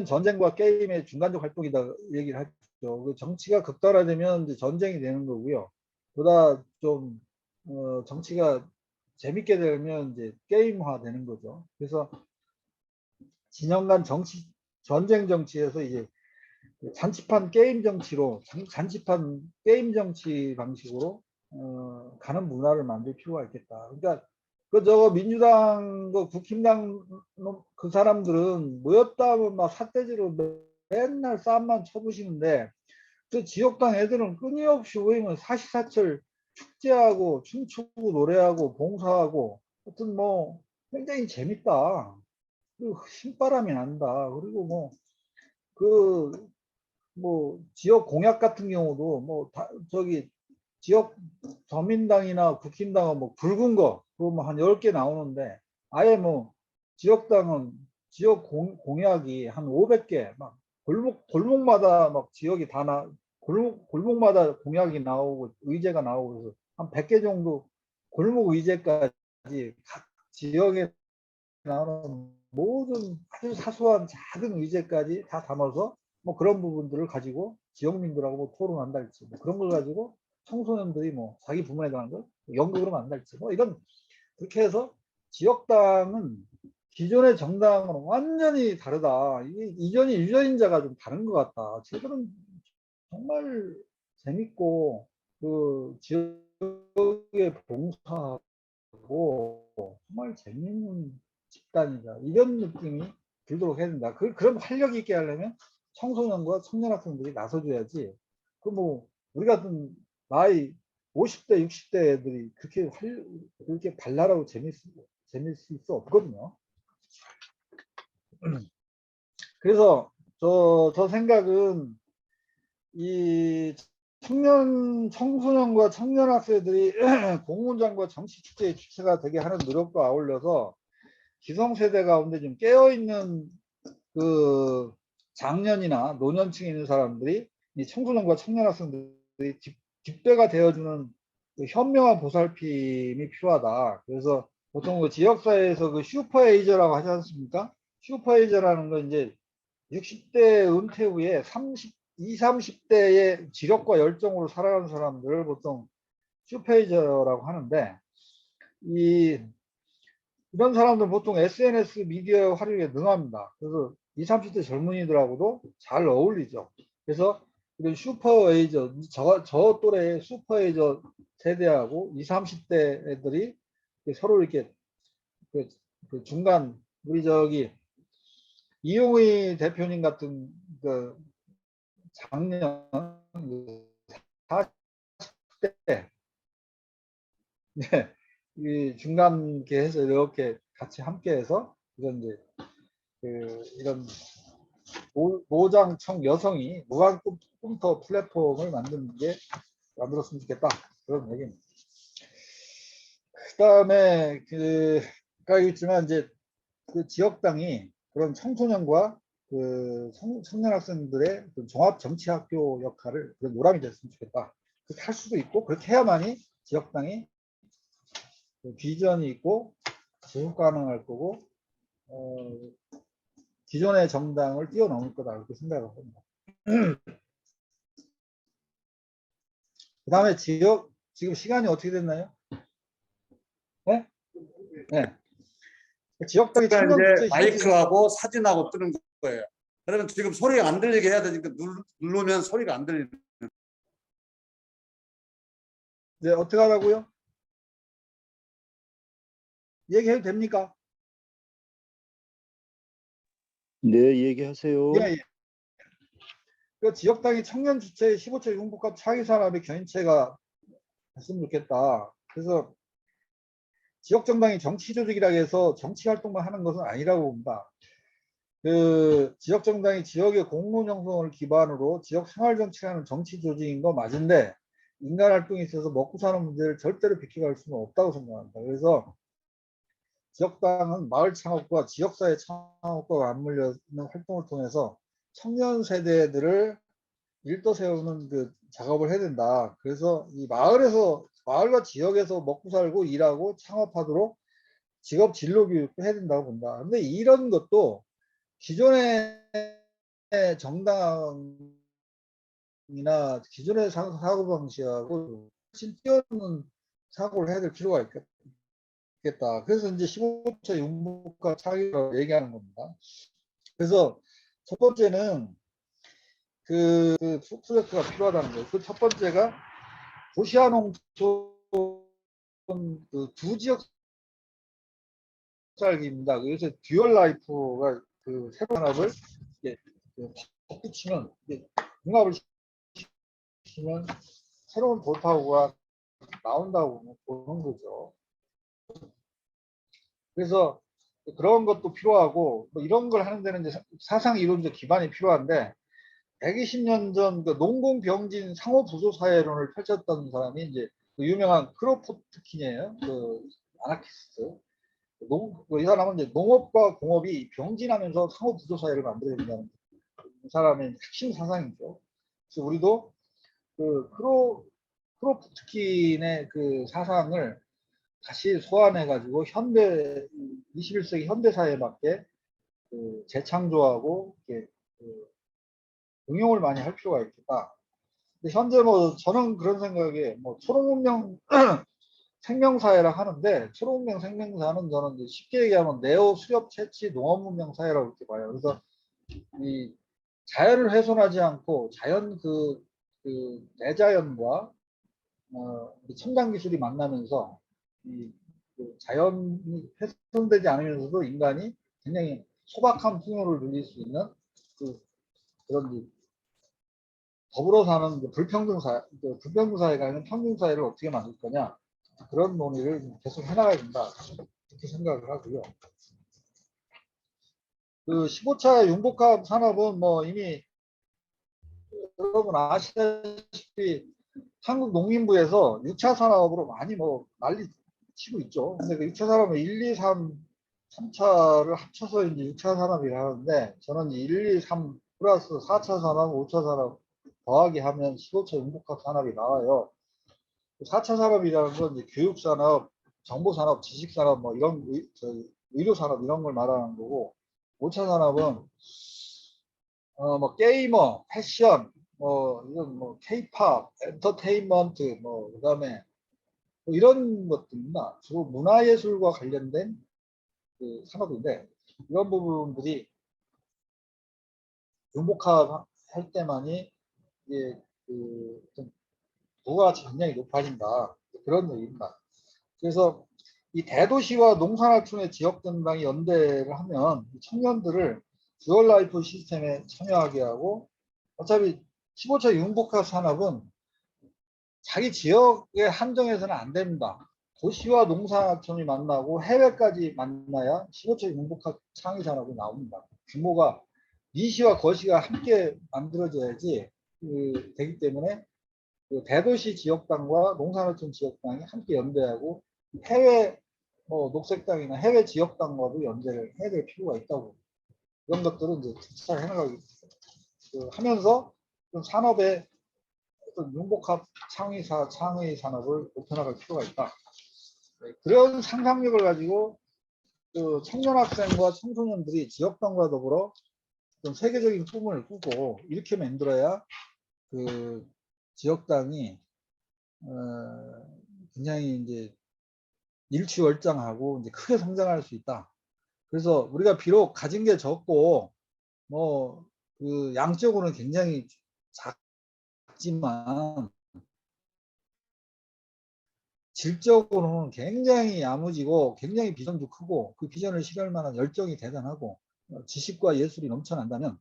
전쟁과 게임의 중간적 활동이다 얘기를 하죠. 정치가 극단화되면 이제 전쟁이 되는 거고요. 보다 좀 정치가 재밌게 되면 이제 게임화 되는 거죠. 그래서 진영 간 정치 전쟁 정치에서 이제 잔치판 게임 정치로 잔치판 게임 정치 방식으로 가는 문화를 만들 필요가 있겠다. 그러니까 저거 민주당 국힘당 그 사람들은 모였다 하면 막 삿대질로 맨날 싸움만 쳐부시는데 그 지역당 애들은 끊임없이 모이면 사시사철 축제하고 춤추고 노래하고 봉사하고 하여튼 뭐 굉장히 재밌다. 그리고 신바람이 난다. 그리고 지역 공약 같은 경우도 저기 지역 더민당이나 국힘당은 굵은 거 그거 한 10개 나오는데 아예 지역당은 지역 공약이 한 500개 막 골목마다 지역이 골목마다 공약이 나오고 의제가 나오고 그래서 한 100개 정도 골목 의제까지 각 지역에 나오는 모든 아주 사소한 작은 의제까지 다 담아서 그런 부분들을 가지고 지역민들하고 토론한다 할지 그런 걸 가지고 청소년들이 자기 부모에 대한 걸 연극으로 만들지 이런 그렇게 해서 지역당은 기존의 정당은 완전히 다르다. 이게 이전이 유전인자가 좀 다른 것 같다. 저들은 정말 재밌고 지역에 봉사하고 정말 재밌는 집단이다. 이런 느낌이 들도록 해야 된다. 그런 활력 있게 하려면 청소년과 청년 학생들이 나서줘야지. 우리 같은 나이 50대, 60대 애들이 그렇게 발랄하고 재밌을 수 없거든요. 그래서 저 생각은 이 청소년과 청년 학생들이 공문장과 정치 축제의 주체가 되게 하는 노력과 아울러서 기성세대 가운데 좀 깨어있는 그 장년이나 노년층에 있는 사람들이 이 청소년과 청년 학생들이 뒷배가 되어주는 그 현명한 보살핌이 필요하다. 그래서 보통 그 지역사회에서 그 슈퍼에이저라고 하지 않습니까? 슈퍼에이저라는 건 이제 60대 은퇴 후에 20, 30대의 지력과 열정으로 살아가는 사람들을 보통 슈퍼에이저라고 하는데, 이런 사람들은 보통 SNS 미디어 활용에 능합니다. 그래서 20, 30대 젊은이들하고도 잘 어울리죠. 그래서 이런 슈퍼에이저, 저 또래의 슈퍼에이저 세대하고 20, 30대 애들이 서로 이렇게 그 중간, 우리 저기 이용희 대표님 같은 그 작년 40대 네, 이 중간 이렇게 해서 이렇게 같이 함께해서 이런 이제 이런 노장청 여성이 무한 꿈터 플랫폼을 만들었으면 좋겠다, 그런 얘기입니다. 그 다음에 아까 있지만 이제 그 지역당이 그런 청소년과 그 청년 학생들의 그 종합 정치학교 역할을 그런 요람이 됐으면 좋겠다. 그렇게 할 수도 있고, 그렇게 해야만이 지역당이 그 비전이 있고 지속 가능할 거고, 기존의 정당을 뛰어넘을 거다, 이렇게 생각을 합니다. 그 다음에 지금 시간이 어떻게 됐나요? 네? 네. 지역당이 그러니까 청년 이제 주체 마이크하고 사진하고 뜨는 거예요. 그러면 지금 소리가 안 들리게 해야 되니까 누르면 소리가 안 들리는. 네, 어떻게 하라고요? 얘기해도 됩니까? 네, 얘기하세요. 예, 예. 그 지역당이 청년 주체 15차 융복합 차기 산업의 견인체가 됐으면 좋겠다. 그래서 지역 정당이 정치 조직이라 해서 정치 활동만 하는 것은 아니라고 봅니다. 그 지역 정당이 지역의 공론 형성을 기반으로 지역 생활 정치하는 정치 조직인 거 맞은데, 인간 활동에 있어서 먹고 사는 문제를 절대로 비켜갈 수는 없다고 생각합니다. 그래서 지역당은 마을 창업과 지역사회 창업과 맞물려 있는 활동을 통해서 청년 세대들을 일도 세우는 그 작업을 해야 된다. 그래서 이 마을과 지역에서 먹고 살고 일하고 창업하도록 직업 진로 교육도 해야 된다고 본다. 근데 이런 것도 기존의 정당이나 기존의 사고방식하고 훨씬 뛰어넘는 사고를 해야 될 필요가 있겠다. 그래서 이제 15차 융복합 차기라고 얘기하는 겁니다. 그래서 첫 번째는 그 프로젝트가 필요하다는 거예요. 그 첫 번째가 도시와 농촌 그두 지역 살기입니다. 그래서 듀얼 라이프가 그 새로운 산업을 덧붙이면, 융합을 시키면 새로운 돌파구가 나온다고 보는 거죠. 그래서 그런 것도 필요하고, 뭐 이런 걸 하는 데는 이제 사상 이론적 기반이 필요한데, 120년 전 그 농공병진 상호부조 사회론을 펼쳤던 사람이 이제 그 유명한 크로포트킨이에요. 그 아나키스트. 이 사람은 이제 농업과 공업이 병진하면서 상호부조 사회를 만들어야 된다는 그 사람의 핵심 사상이죠. 그래서 우리도 그 크로포트킨의 그 사상을 다시 소환해 가지고 21세기 현대 사회에 맞게 그 재창조하고 이렇게 그 응용을 많이 할 필요가 있겠다. 근데 현재 뭐 저는 그런 생각에, 뭐 초록문명 생명사회라 하는데, 초록문명 생명사는 저는 이제 쉽게 얘기하면 네오 수렵 채취 농업문명 사회라고 이렇게 봐요. 그래서 이 자연을 훼손하지 않고 자연 그 대자연과 첨단 기술이 만나면서 그 자연이 훼손되지 않으면서도 인간이 굉장히 소박한 풍요를 누릴 수 있는 그런 더불어 사는 불평등 사회가 아닌 평등 사회를 어떻게 만들 거냐, 그런 논의를 계속 해나가야 된다, 이렇게 생각을 하고요. 그 15차 융복합 산업은 뭐 이미 여러분 아시다시피 한국 농림부에서 6차 산업으로 많이 뭐 난리 치고 있죠. 근데 그 6차 산업은 1, 2, 3 3차를 합쳐서 이제 6차 산업이라 하는데, 저는 1, 2, 3 플러스 4차 산업, 5차 산업 더하기 하면 15차 융복합 산업이 나와요. 4차 산업이라는 건 이제 교육 산업, 정보 산업, 지식 산업, 뭐 이런 의료 산업 이런 걸 말하는 거고, 5차 산업은 뭐 게이머, 패션, 뭐 이런 뭐 K-팝, 엔터테인먼트, 뭐 그다음에 뭐 이런 것들입니다. 주로 문화예술과 관련된 그 산업인데, 이런 부분들이 융복합 할 때만이 이제 좀 부가가치 굉장히 높아진다, 그런 얘기입니다. 그래서 이 대도시와 농산하촌의 지역전당이 연대를 하면 청년들을 듀얼 라이프 시스템에 참여하게 하고, 어차피 15차 융복합 산업은 자기 지역에 한정해서는 안 됩니다. 도시와 농산하촌이 만나고 해외까지 만나야 15차 융복합 창의 산업이 나옵니다. 규모가 니시와 거시가 함께 만들어져야지 되기 때문에 그 대도시 지역당과 농산하촌 지역당이 함께 연대하고 해외 녹색당이나 해외 지역당과도 연대를 해야 될 필요가 있다고, 이런 것들은 이제 잘 해나가기 하면서 좀 산업의 어떤 융복합 창의 산업을 높여나갈 필요가 있다. 그런 상상력을 가지고 그 청년 학생과 청소년들이 지역당과 더불어 좀 세계적인 꿈을 꾸고 이렇게 만들어야 그 지역당이 굉장히 이제 일취월장하고 이제 크게 성장할 수 있다. 그래서 우리가 비록 가진 게 적고 뭐 그 양적으로는 굉장히 작지만 질적으로는 굉장히 야무지고 굉장히 비전도 크고, 그 비전을 실현할 만한 열정이 대단하고 지식과 예술이 넘쳐난다면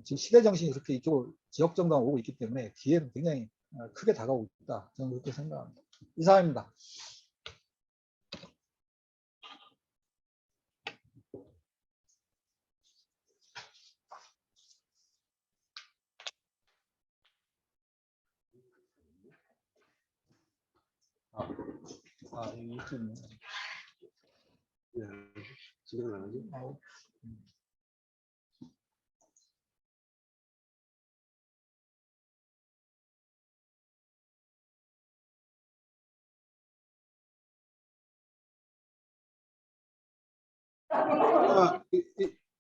지금 시대 정신이 그렇게 이쪽으로 지역 정당 오고 있기 때문에 기회는 굉장히 크게 다가오고 있다, 저는 그렇게 생각합니다. 이상입니다. 유튜브. 지금 안 하지?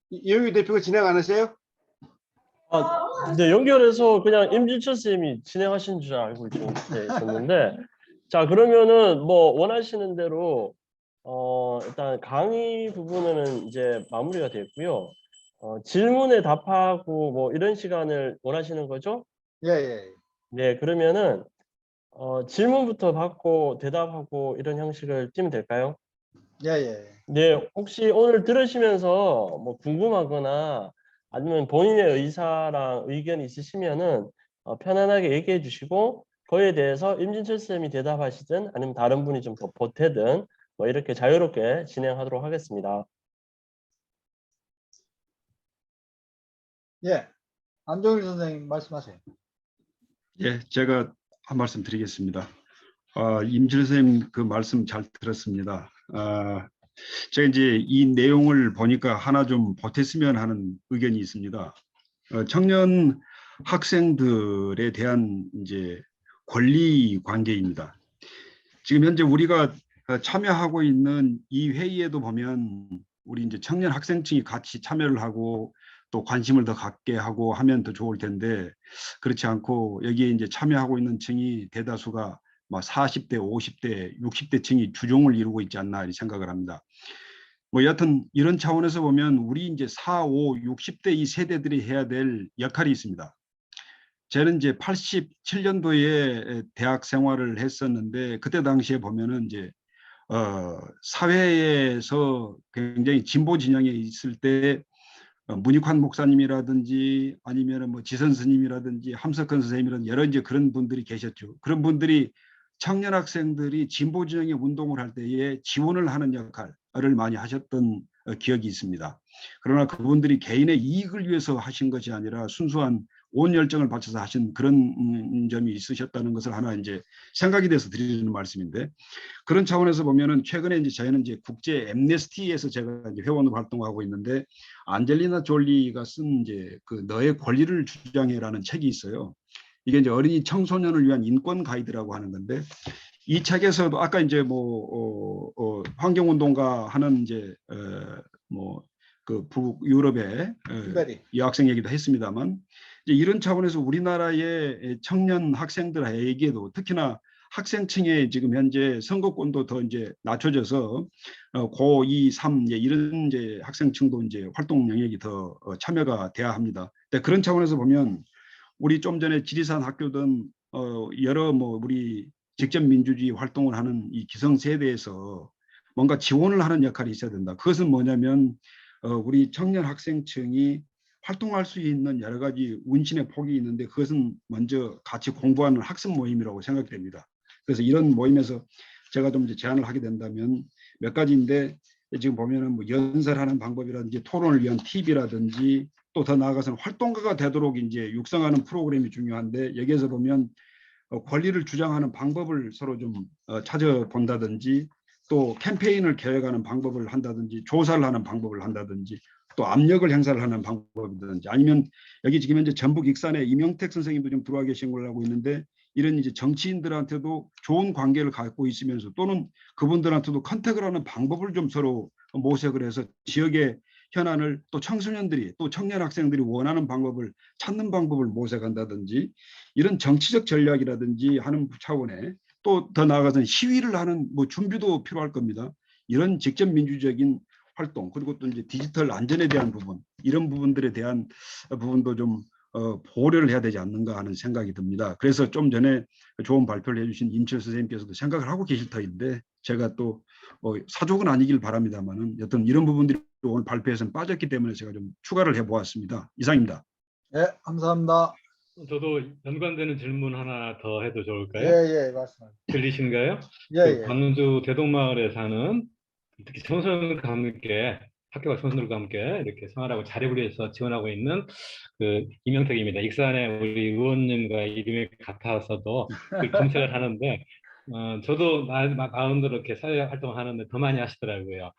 이영규 대표가 진행 안 하세요? 네, 연결해서 그냥 임진철 쌤이 진행하신 줄 알고 있었는데, 자, 그러면은 뭐 원하시는 대로 일단 강의 부분은 이제 마무리가 됐고요. 질문에 답하고 뭐 이런 시간을 원하시는 거죠? 예. 네, 그러면은 질문부터 받고 대답하고 이런 형식을 띄면 될까요? 예. 네, 혹시 오늘 들으시면서 뭐 궁금하거나 아니면 본인의 의사랑 의견이 있으시면은 편안하게 얘기해 주시고, 그에 대해서 임진철 쌤이 대답하시든 아니면 다른 분이 좀 더 보태든 뭐 이렇게 자유롭게 진행하도록 하겠습니다. 예. 안종일 선생님 말씀하세요. 예, 제가 한 말씀 드리겠습니다. 임철 선생님 그 말씀 잘 들었습니다. 제가 이제 이 내용을 보니까 하나 좀 보탰으면 하는 의견이 있습니다. 청년 학생들에 대한 이제 권리 관계입니다. 지금 현재 우리가 참여하고 있는 이 회의에도 보면 우리 이제 청년 학생층이 같이 참여를 하고 또 관심을 더 갖게 하고 하면 더 좋을 텐데, 그렇지 않고 여기에 이제 참여하고 있는 층이 대다수가 뭐 40대, 50대, 60대 층이 주종을 이루고 있지 않나 이렇게 생각을 합니다. 뭐 여하튼 이런 차원에서 보면 우리 이제 4, 5, 60대 이 세대들이 해야 될 역할이 있습니다. 저는 이제 87년도에 대학 생활을 했었는데, 그때 당시에 보면은 이제 사회에서 굉장히 진보 진영에 있을 때 문익환 목사님이라든지 아니면 뭐 지선 스님이라든지 함석헌 선생님이라든지 여러 이제 그런 분들이 계셨죠. 그런 분들이 청년 학생들이 진보 진영의 운동을 할 때에 지원을 하는 역할을 많이 하셨던 기억이 있습니다. 그러나 그분들이 개인의 이익을 위해서 하신 것이 아니라 순수한 온 열정을 바쳐서 하신 그런 점이 있으셨다는 것을 하나 이제 생각이 돼서 드리는 말씀인데, 그런 차원에서 보면은 최근에 이제 저희는 이제 국제 엠네스티에서 제가 이제 회원으로 활동하고 있는데, 안젤리나 졸리가 쓴 이제 그 너의 권리를 주장해라는 책이 있어요. 이게 이제 어린이 청소년을 위한 인권 가이드라고 하는 건데, 이 책에서도 아까 이제 환경운동가 하는 이제 뭐그 북유럽의 신베리. 여학생 얘기도 했습니다만, 이제 이런 차원에서 우리나라의 청년 학생들에게도 특히나 학생층에 지금 현재 선거권도 더 이제 낮춰져서 고2, 3 이런 이제 학생층도 이제 활동 영역이 더 참여가 돼야 합니다. 근데 그런 차원에서 보면 우리 좀 전에 지리산 학교 등 여러 우리 직접 민주주의 활동을 하는 이 기성세대에서 뭔가 지원을 하는 역할이 있어야 된다. 그것은 뭐냐면 우리 청년 학생층이 활동할 수 있는 여러 가지 운신의 폭이 있는데, 그것은 먼저 같이 공부하는 학습 모임이라고 생각됩니다. 그래서 이런 모임에서 제가 좀 이제 제안을 하게 된다면 몇 가지인데, 지금 보면은 뭐 연설하는 방법이라든지 토론을 위한 팁이라든지, 또 더 나아가서는 활동가가 되도록 이제 육성하는 프로그램이 중요한데, 여기에서 보면 권리를 주장하는 방법을 서로 좀 찾아본다든지, 또 캠페인을 계획하는 방법을 한다든지, 조사를 하는 방법을 한다든지, 또 압력을 행사를 하는 방법이든지, 아니면 여기 지금 현재 전북 익산에 이명택 선생님도 좀 들어와 계신 걸로 알고 있는데, 이런 이제 정치인들한테도 좋은 관계를 갖고 있으면서 또는 그분들한테도 컨택을 하는 방법을 좀 서로 모색을 해서 지역의 현안을 또 청소년들이 또 청년 학생들이 원하는 방법을 찾는 방법을 모색한다든지, 이런 정치적 전략이라든지 하는 차원에 또 더 나아가서는 시위를 하는 준비도 필요할 겁니다. 이런 직접 민주적인 활동, 그리고 또 이제 디지털 안전에 대한 부분, 이런 부분들에 대한 부분도 좀 보호를 해야 되지 않는가 하는 생각이 듭니다. 그래서 좀 전에 좋은 발표를 해주신 임철 선생님께서도 생각을 하고 계실 터인데, 제가 또 사족은 아니길 바랍니다만은 여튼 이런 부분들이 오늘 발표에서는 빠졌기 때문에 제가 좀 추가를 해보았습니다. 이상입니다. 네, 감사합니다. 저도 연관되는 질문 하나 더 해도 예, 좋을까요? 예, 말씀하세요. 들리신가요? 예, 그 예. 광주 대동마을에 사는 특히 청소년과 함께 학교가 청소년들과 함께 이렇게 생활하고 자립을 위해서 지원하고 있는 그 이명택입니다. 익산에 우리 의원님과 이름이 같아서도 그 검색을 하는데 저도 나름대로 이렇게 사회 활동을 하는데 더 많이 하시더라고요.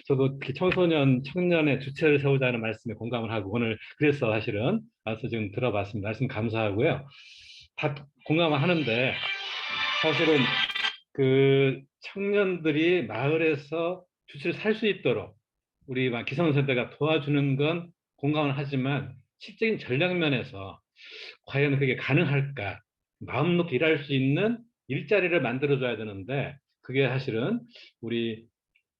저도 특히 청소년, 청년의 주체를 세우자는 말씀에 공감을 하고 오늘 그래서 사실은 와서 지금 들어봤습니다. 말씀 감사하고요. 다 공감을 하는데 사실은 그 청년들이 마을에서 주체를 살 수 있도록 우리 기성세대가 도와주는 건 공감을 하지만 실적인 전략 면에서 과연 그게 가능할까? 마음 놓고 일할 수 있는 일자리를 만들어줘야 되는데 그게 사실은 우리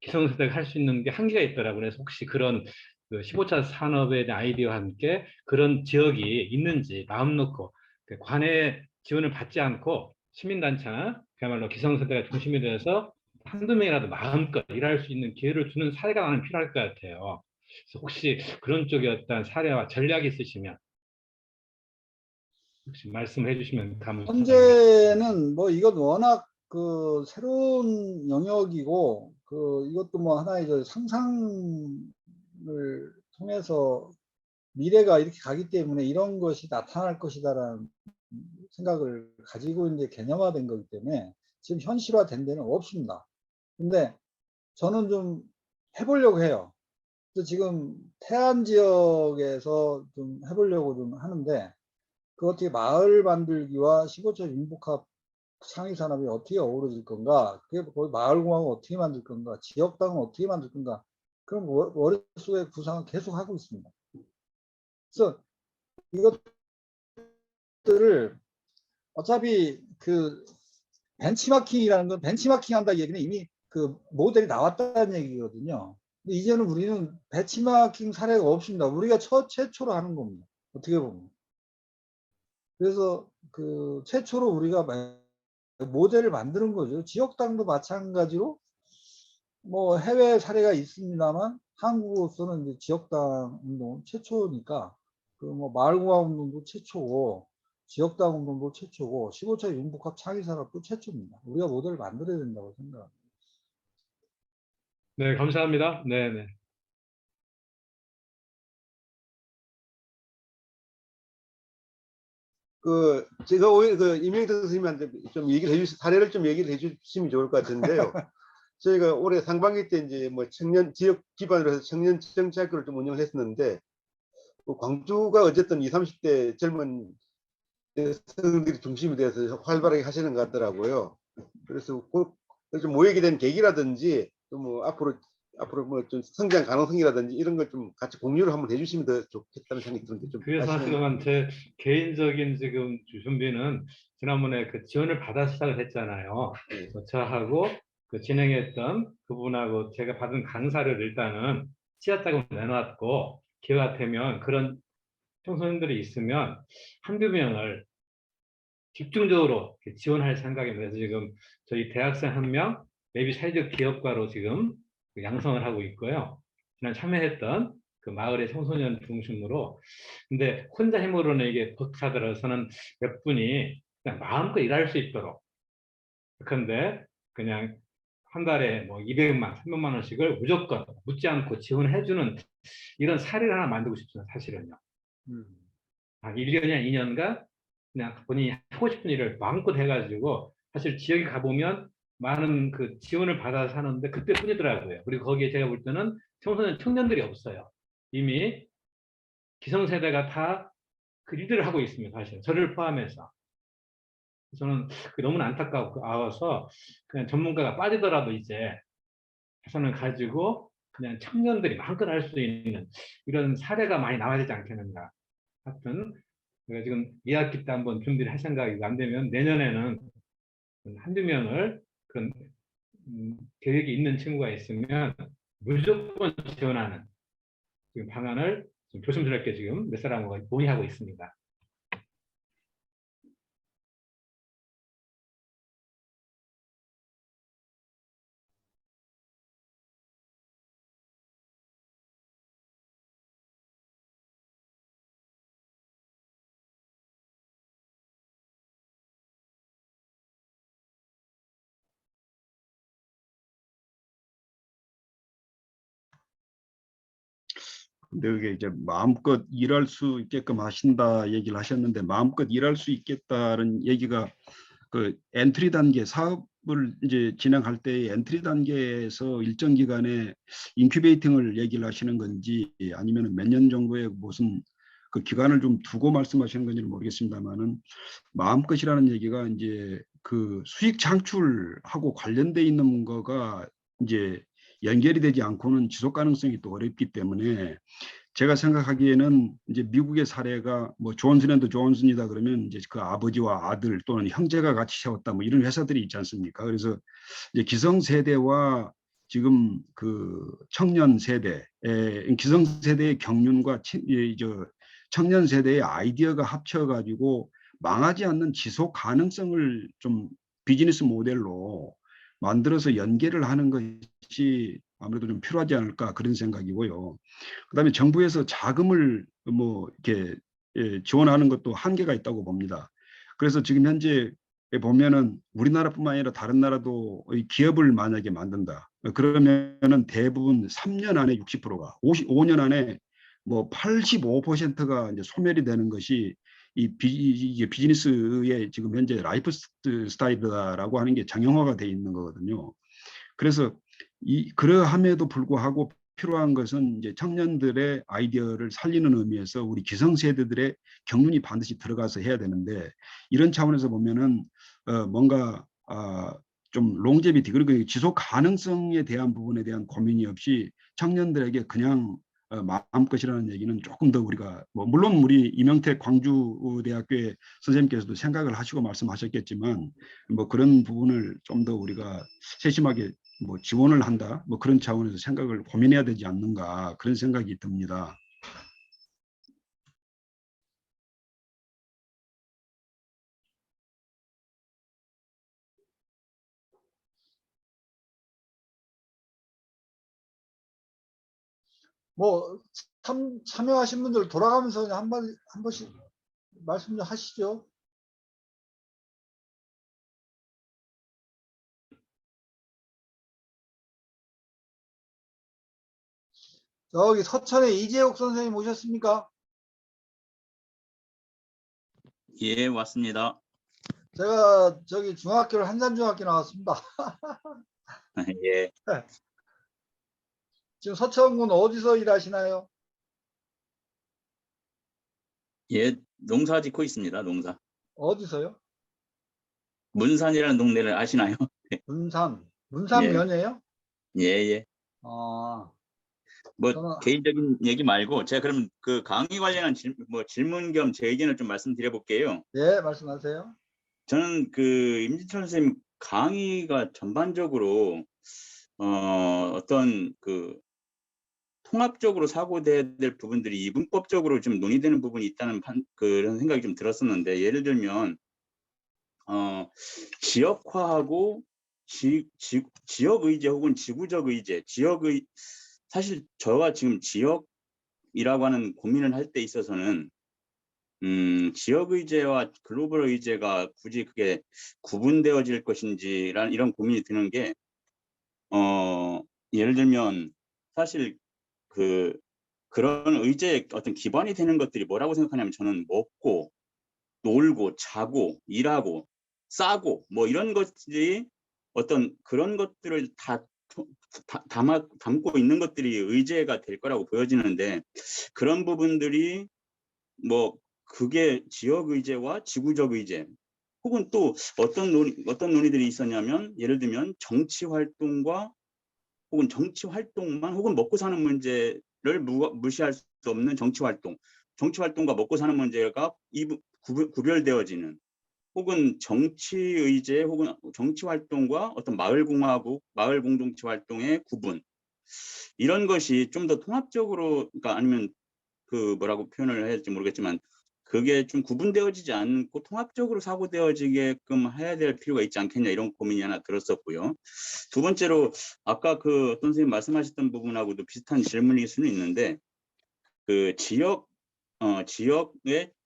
기성세대가 할 수 있는 게 한계가 있더라고요. 그래서 혹시 그런 그 15차 산업의 아이디어와 함께 그런 지역이 있는지 마음 놓고 관의 지원을 받지 않고 시민단체나 그야말로 기성세대가 중심이 돼서 한두 명이라도 마음껏 일할 수 있는 기회를 주는 사례가 나는 필요할 것 같아요. 그래서 혹시 그런 쪽의 어떤 사례와 전략이 있으시면 혹시 말씀해 주시면 감사하겠습니다. 현재는 이건 워낙 그 새로운 영역이고, 이것도 하나의 상상을 통해서 미래가 이렇게 가기 때문에 이런 것이 나타날 것이다라는 생각을 가지고 이제 개념화된 거기 때문에 지금 현실화된 데는 없습니다. 근데 저는 좀 해보려고 해요. 그래서 지금 태안 지역에서 좀 해보려고 좀 하는데, 그 어떻게 마을 만들기와 15차 융복합 상위 산업이 어떻게 어우러질 건가, 그게 거기 마을공학을 어떻게 만들 건가, 지역당은 어떻게 만들 건가, 그런 머릿속에 구상을 계속 하고 있습니다. 그래서 이것들을 어차피 그 벤치마킹이라는 건, 벤치마킹 한다 얘기는 이미 그 모델이 나왔다는 얘기거든요. 근데 이제는 우리는 벤치마킹 사례가 없습니다. 우리가 최초로 하는 겁니다. 어떻게 보면. 그래서 그 최초로 우리가 모델을 만드는 거죠. 지역당도 마찬가지로 해외 사례가 있습니다만 한국으로서는 이제 지역당 운동 최초니까, 마을공학 운동도 최초고 지역당 운동도 최초고 15차 융복합 창의 산업도 최초입니다. 우리가 모델을 만들어야 된다고 생각합니다. 네, 감사합니다. 네, 네. 제가 오히려 이명택 선생님한테 좀 얘기를 해주시 사례를 좀 얘기를 해주시면 좋을 것 같은데요. 저희가 올해 상반기 때 이제 뭐 청년 지역 기반으로 해서 청년 정치학교를 좀 운영을 했었는데 광주가 어쨌든 20, 30대 젊은 여성들이 중심이 돼서 활발하게 하시는 것 같더라고요. 그래서 좀 모이게 된 계기라든지 또 뭐 앞으로 뭐 좀 성장 가능성이라든지 이런 걸 좀 같이 공유를 한번 해주시면 더 좋겠다는 생각이 드는데 좀 그래서 사실은 제 개인적인 지금 준비는 지난번에 그 지원을 받아 시작을 했잖아요. 네. 저하고 그 진행했던 그분하고 제가 받은 강사를 일단은 씨앗자금 내놨고 기회가 되면 그런 청소년들이 있으면 한두 명을 집중적으로 지원할 생각입니다. 그래서 지금 저희 대학생 1명, maybe 사회적 기업가로 지금 양성을 하고 있고요. 지난 참여했던 그 마을의 청소년 중심으로. 근데 혼자 힘으로는 이게 벅차들어서는 몇 분이 그냥 마음껏 일할 수 있도록. 그런데 그냥 한 달에 뭐 200만, 300만 원씩을 무조건 묻지 않고 지원해주는 이런 사례를 하나 만들고 싶습니다. 사실은요. 한 1년이나 2년간 그냥 본인이 하고 싶은 일을 마음껏 해가지고 사실 지역에 가보면 많은 그 지원을 받아서 사는데 그때뿐이더라고요. 그리고 거기에 제가 볼 때는 청년들이 없어요. 이미 기성세대가 다 그 리드를 하고 있습니다. 사실 저를 포함해서. 저는 너무 안타까워서 그냥 전문가가 빠지더라도 이제 해서는 가지고 그냥 청년들이 마음껏 할 수 있는 이런 사례가 많이 나와야 되지 않겠는가. 하여튼 제가 지금 2학기 때 한번 준비를 할 생각이 안 되면 내년에는 한두 명을 그런 계획이 있는 친구가 있으면 무조건 지원하는 지금 방안을 좀 조심스럽게 지금 몇 사람과 논의하고 있습니다. 근데 그게 이제 마음껏 일할 수 있게끔 하신다 얘기를 하셨는데 마음껏 일할 수 있겠다는 얘기가 그 엔트리 단계 사업을 이제 진행할 때 엔트리 단계에서 일정 기간에 인큐베이팅을 얘기를 하시는 건지 아니면 몇 년 정도의 무슨 그 기간을 좀 두고 말씀하시는 건지는 모르겠습니다만은 마음껏이라는 얘기가 이제 그 수익 창출하고 관련돼 있는 거가 이제 연결이 되지 않고는 지속 가능성이 또 어렵기 때문에 제가 생각하기에는 이제 미국의 사례가 뭐 존슨 앤드 존슨이다 그러면 이제 그 아버지와 아들 또는 형제가 같이 세웠다 뭐 이런 회사들이 있지 않습니까? 그래서 이제 기성 세대와 지금 그 청년 세대, 기성 세대의 경륜과 청년 세대의 아이디어가 합쳐가지고 망하지 않는 지속 가능성을 좀 비즈니스 모델로 만들어서 연계를 하는 것이 아무래도 좀 필요하지 않을까 그런 생각이고요. 그다음에 정부에서 자금을 뭐 이렇게 지원하는 것도 한계가 있다고 봅니다. 그래서 지금 현재 보면은 우리나라뿐만 아니라 다른 나라도 기업을 만약에 만든다. 그러면은 대부분 3년 안에 60%가 5년 안에 뭐 85%가 이제 소멸이 되는 것이 이게 비즈니스의 지금 현재 라이프 스타일이다라고 하는 게 정형화가 돼 있는 거거든요. 그래서 그러함에도 불구하고 필요한 것은 이제 청년들의 아이디어를 살리는 의미에서 우리 기성세대들의 경륜이 반드시 들어가서 해야 되는데 이런 차원에서 보면은 뭔가 좀 롱제비티 그리고 지속 가능성에 대한 부분에 대한 고민이 없이 청년들에게 그냥 마음껏이라는 얘기는 조금 더 우리가 뭐 물론 우리 이명택 광주대학교의 선생님께서도 생각을 하시고 말씀하셨겠지만 뭐 그런 부분을 좀 더 우리가 세심하게 뭐 지원을 한다 뭐 그런 차원에서 생각을 고민해야 되지 않는가 그런 생각이 듭니다. 뭐 참여하신 분들 돌아가면서 한 번씩 말씀 좀 하시죠. 저기 서천에 이재옥 선생님 오셨습니까? 예, 왔습니다. 제가 저기 중학교를 한산중학교 나왔습니다. 예, 지금 서천군 어디서 일하시나요? 예, 농사 짓고 있습니다. 농사. 어디서요? 문산이라는 동네를 아시나요? 문산. 예. 문산면이에요? 예, 예. 아, 뭐 저는 개인적인 얘기 말고 제가 그럼 그 강의 관련한 질문 겸 제 의견을 좀 말씀드려 볼게요. 예, 말씀하세요. 저는 그 임진철 선생님 강의가 전반적으로 어떤 그 통합적으로 사고돼야 될 부분들이 이분법적으로 좀 논의되는 부분이 있다는 그런 생각이 좀 들었었는데, 예를 들면 지역화하고 지역 의제 혹은 지구적 의제, 사실 저가 지금 지역이라고 하는 고민을 할 때 있어서는 지역 의제와 글로벌 의제가 굳이 그게 구분되어질 것인지라는 이런 고민이 드는 게, 예를 들면 사실 그런 의제의 어떤 기반이 되는 것들이 뭐라고 생각하냐면, 저는 먹고 놀고 자고 일하고 싸고 뭐 이런 것들이 어떤 그런 것들을 다 담고 있는 것들이 의제가 될 거라고 보여지는데, 그런 부분들이 뭐 그게 지역 의제와 지구적 의제 혹은 또 어떤 논의들이 있었냐면, 예를 들면 정치 활동과 혹은 정치 활동만 혹은 먹고 사는 문제를 무시할 수 없는 정치 활동과 먹고 사는 문제가 구별되어지는, 혹은 정치 의제 혹은 정치 활동과 어떤 마을 공화국, 마을 공동체 활동의 구분, 이런 것이 좀 더 통합적으로, 그러니까 아니면 그 뭐라고 표현을 해야 할지 모르겠지만, 그게 좀 구분되어지지 않고 통합적으로 사고되어지게끔 해야 될 필요가 있지 않겠냐, 이런 고민이 하나 들었었고요. 두 번째로 아까 그 어떤 선생님 말씀하셨던 부분하고도 비슷한 질문일 수는 있는데, 그 지역의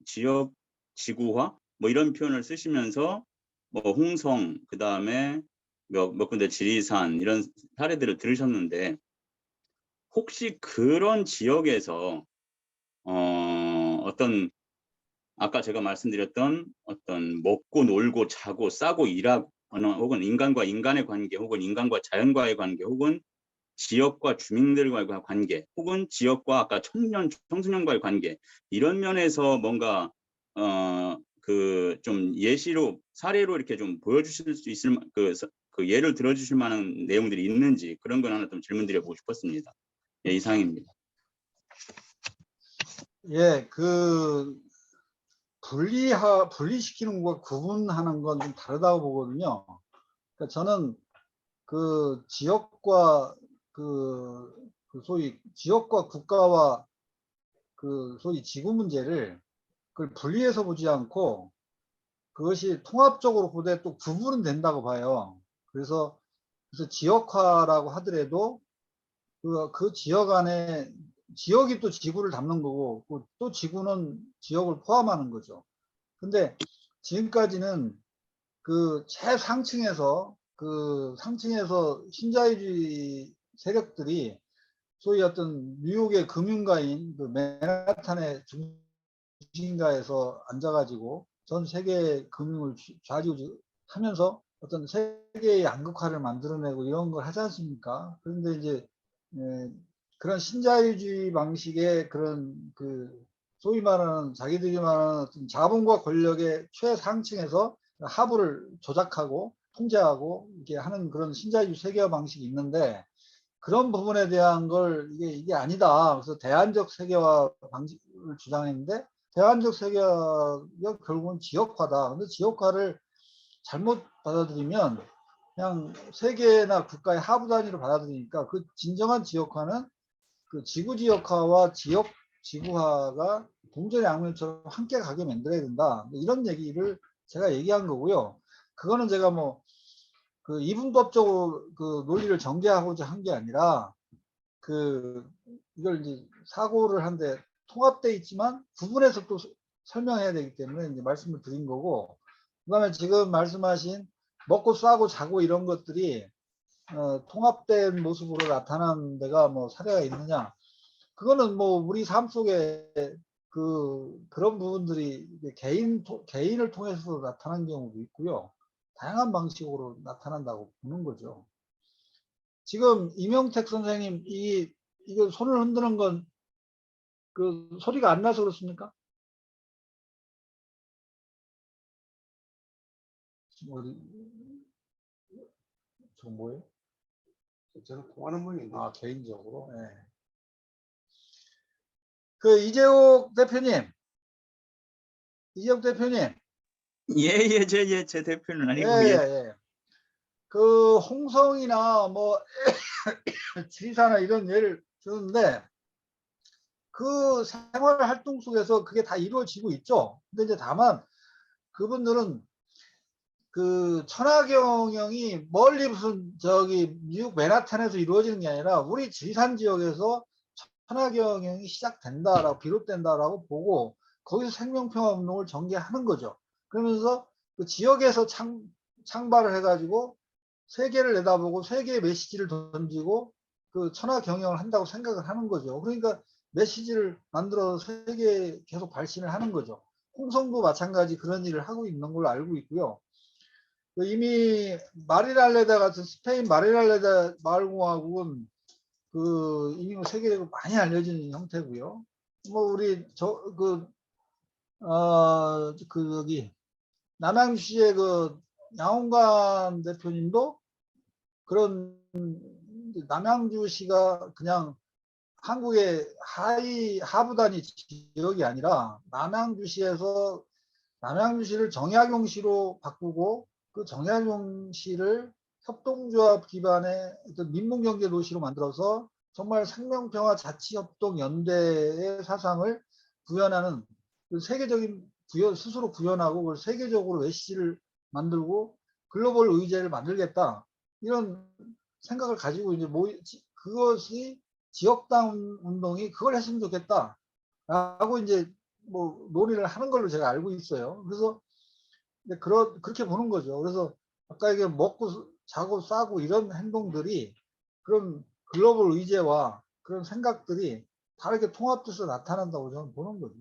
지역 지구화 뭐 이런 표현을 쓰시면서 뭐 홍성, 그 다음에 몇 군데 지리산 이런 사례들을 들으셨는데, 혹시 그런 지역에서 어떤 아까 제가 말씀드렸던 어떤 먹고 놀고 자고 싸고 일하고, 혹은 인간과 인간의 관계, 혹은 인간과 자연과의 관계, 혹은 지역과 주민들과의 관계, 혹은 지역과 아까 청소년과의 관계, 이런 면에서 뭔가 그 좀 예시로 사례로 이렇게 좀 보여주실 수 있을 그 예를 들어주실 만한 내용들이 있는지, 그런 건 하나 좀 질문드려보고 싶었습니다. 예, 이상입니다. 예, 분리시키는 것과 구분하는 건 좀 다르다고 보거든요. 그러니까 저는 그 지역과 소위 지역과 국가와 그 소위 지구 문제를 그걸 분리해서 보지 않고 그것이 통합적으로 보되 또 구분은 된다고 봐요. 그래서 지역화라고 하더라도 그 지역 안에 지역이 또 지구를 담는 거고 또 지구는 지역을 포함하는 거죠. 근데 지금까지는 그 최상층에서 신자유주의 세력들이 소위 어떤 뉴욕의 금융가인 그 맨하탄의 중심가에서 앉아가지고 전 세계 금융을 좌지우지하면서 어떤 세계의 양극화를 만들어내고 이런 걸 하지 않습니까? 그런데 이제 그런 신자유주의 방식의 그런 소위 말하는 자기들이 말하는 어떤 자본과 권력의 최상층에서 하부를 조작하고 통제하고 이렇게 하는 그런 신자유주의 세계화 방식이 있는데, 그런 부분에 대한 걸 이게 아니다. 그래서 대안적 세계화 방식을 주장했는데, 대안적 세계화가 결국은 지역화다. 근데 지역화를 잘못 받아들이면 그냥 세계나 국가의 하부 단위로 받아들이니까, 그 진정한 지역화는 그 지구 지역화와 지구화가 동전의 양면처럼 함께 가게 만들어야 된다. 이런 얘기를 제가 얘기한 거고요. 그거는 제가 뭐 그 이분법적으로 그 논리를 전개하고자 한 게 아니라, 이걸 이제 사고를 하는데 통합되어 있지만 구분해서 또 설명해야 되기 때문에 이제 말씀을 드린 거고, 그다음에 지금 말씀하신 먹고 싸고 자고 이런 것들이 통합된 모습으로 나타나는 데가 뭐 사례가 있느냐? 그거는 뭐 우리 삶 속에 그 그런 부분들이 이제 개인을 통해서 나타난 경우도 있고요. 다양한 방식으로 나타난다고 보는 거죠. 지금 이명택 선생님 이거 손을 흔드는 건 그 소리가 안 나서 그렇습니까? 어디 저 뭐예요? 저는 통하는 모양인데. 아, 개인적으로. 예. 그 이재욱 대표님, 예, 제 대표는 예, 아니고, 예. 예. 그 홍성이나 뭐 지리산이나 이런 예를 드는데 그 생활 활동 속에서 그게 다 이루어지고 있죠. 근데 이제 다만 그분들은 그 천하경영이 멀리 무슨 저기 미국 맨하탄에서 이루어지는 게 아니라 우리 지리산 지역에서 천하경영이 시작된다라고 비롯된다라고 보고 거기서 생명평화 운동을 전개하는 거죠. 그러면서 그 지역에서 창발을 해가지고 세계를 내다보고 세계의 메시지를 던지고 그 천하경영을 한다고 생각을 하는 거죠. 그러니까 메시지를 만들어서 세계에 계속 발신을 하는 거죠. 홍성도 마찬가지 그런 일을 하고 있는 걸로 알고 있고요. 이미 마리랄레다 같은 스페인 마리랄레다 마을공화국은 그 이미 세계적으로 많이 알려진 형태고요. 뭐 우리 여기 남양주시의 그 양홍관 대표님도 그런 남양주시가 그냥 한국의 하부단위 지역이 아니라 남양주시에서 남양주시를 정약용시로 바꾸고 그 정약용시를 협동조합 기반의 어떤 민문경제 도시로 만들어서 정말 생명평화 자치협동연대의 사상을 구현하는 그 세계적인 스스로 구현하고 그걸 세계적으로 메시지를 만들고 글로벌 의제를 만들겠다 이런 생각을 가지고 이제 그것이 지역당 운동이 그걸 했으면 좋겠다라고 이제 뭐 논의를 하는 걸로 제가 알고 있어요. 그래서 그렇게 보는 거죠. 그래서 아까 이게 먹고 자고 싸고 이런 행동들이 그런 글로벌 의제와 그런 생각들이 다르게 통합돼서 나타난다고 저는 보는 거죠.